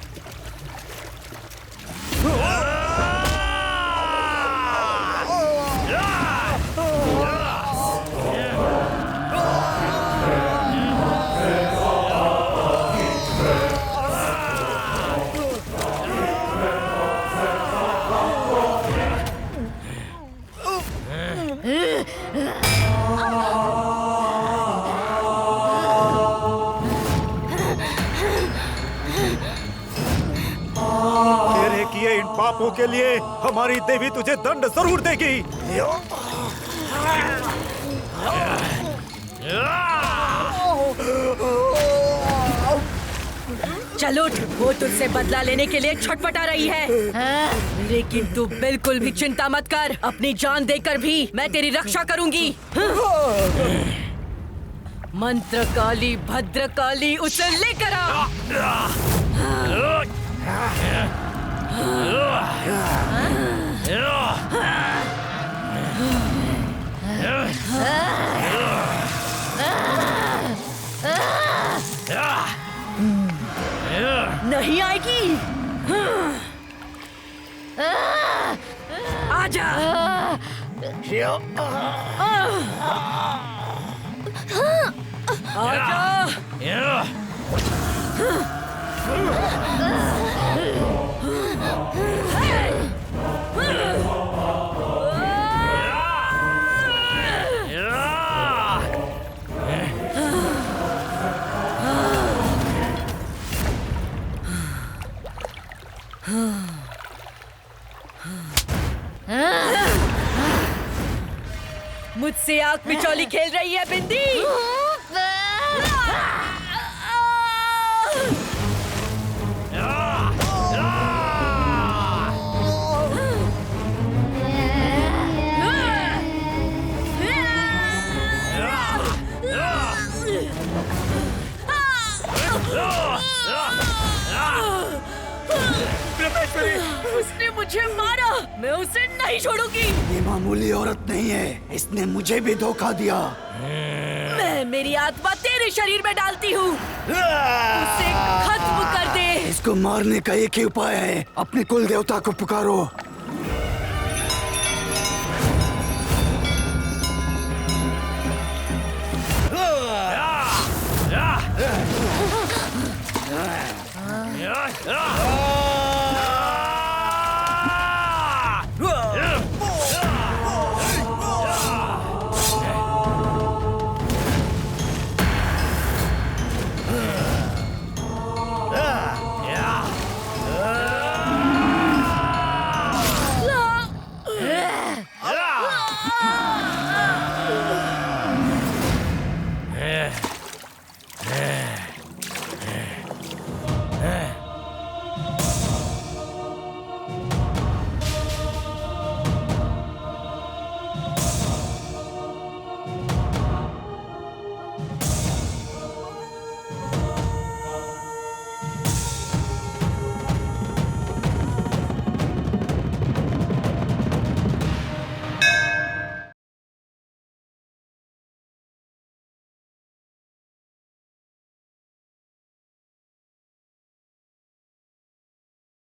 तेरे किए इन पापों के लिए हमारी देवी तुझे दंड जरूर देगी। चलो, वो तुझसे बदला लेने के लिए छटपटा रही है, लेकिन तू बिल्कुल भी चिंता मत कर। अपनी जान देकर भी मैं तेरी रक्षा करूंगी। मंत्र काली भद्रकाली उसे लेकर आ। नहीं आएगी। आजा। मुझसे आंख मिचौली खेल रही है बिंदी। उसने मुझे मारा, मैं उसे नहीं छोड़ूंगी। ये मामूली औरत नहीं है, इसने मुझे भी धोखा दिया। मैं मेरी आत्मा तेरे शरीर में डालती हूँ, उसे खत्म कर दे। इसको मारने का एक ही उपाय है, अपने कुल देवता को पुकारो। Ah!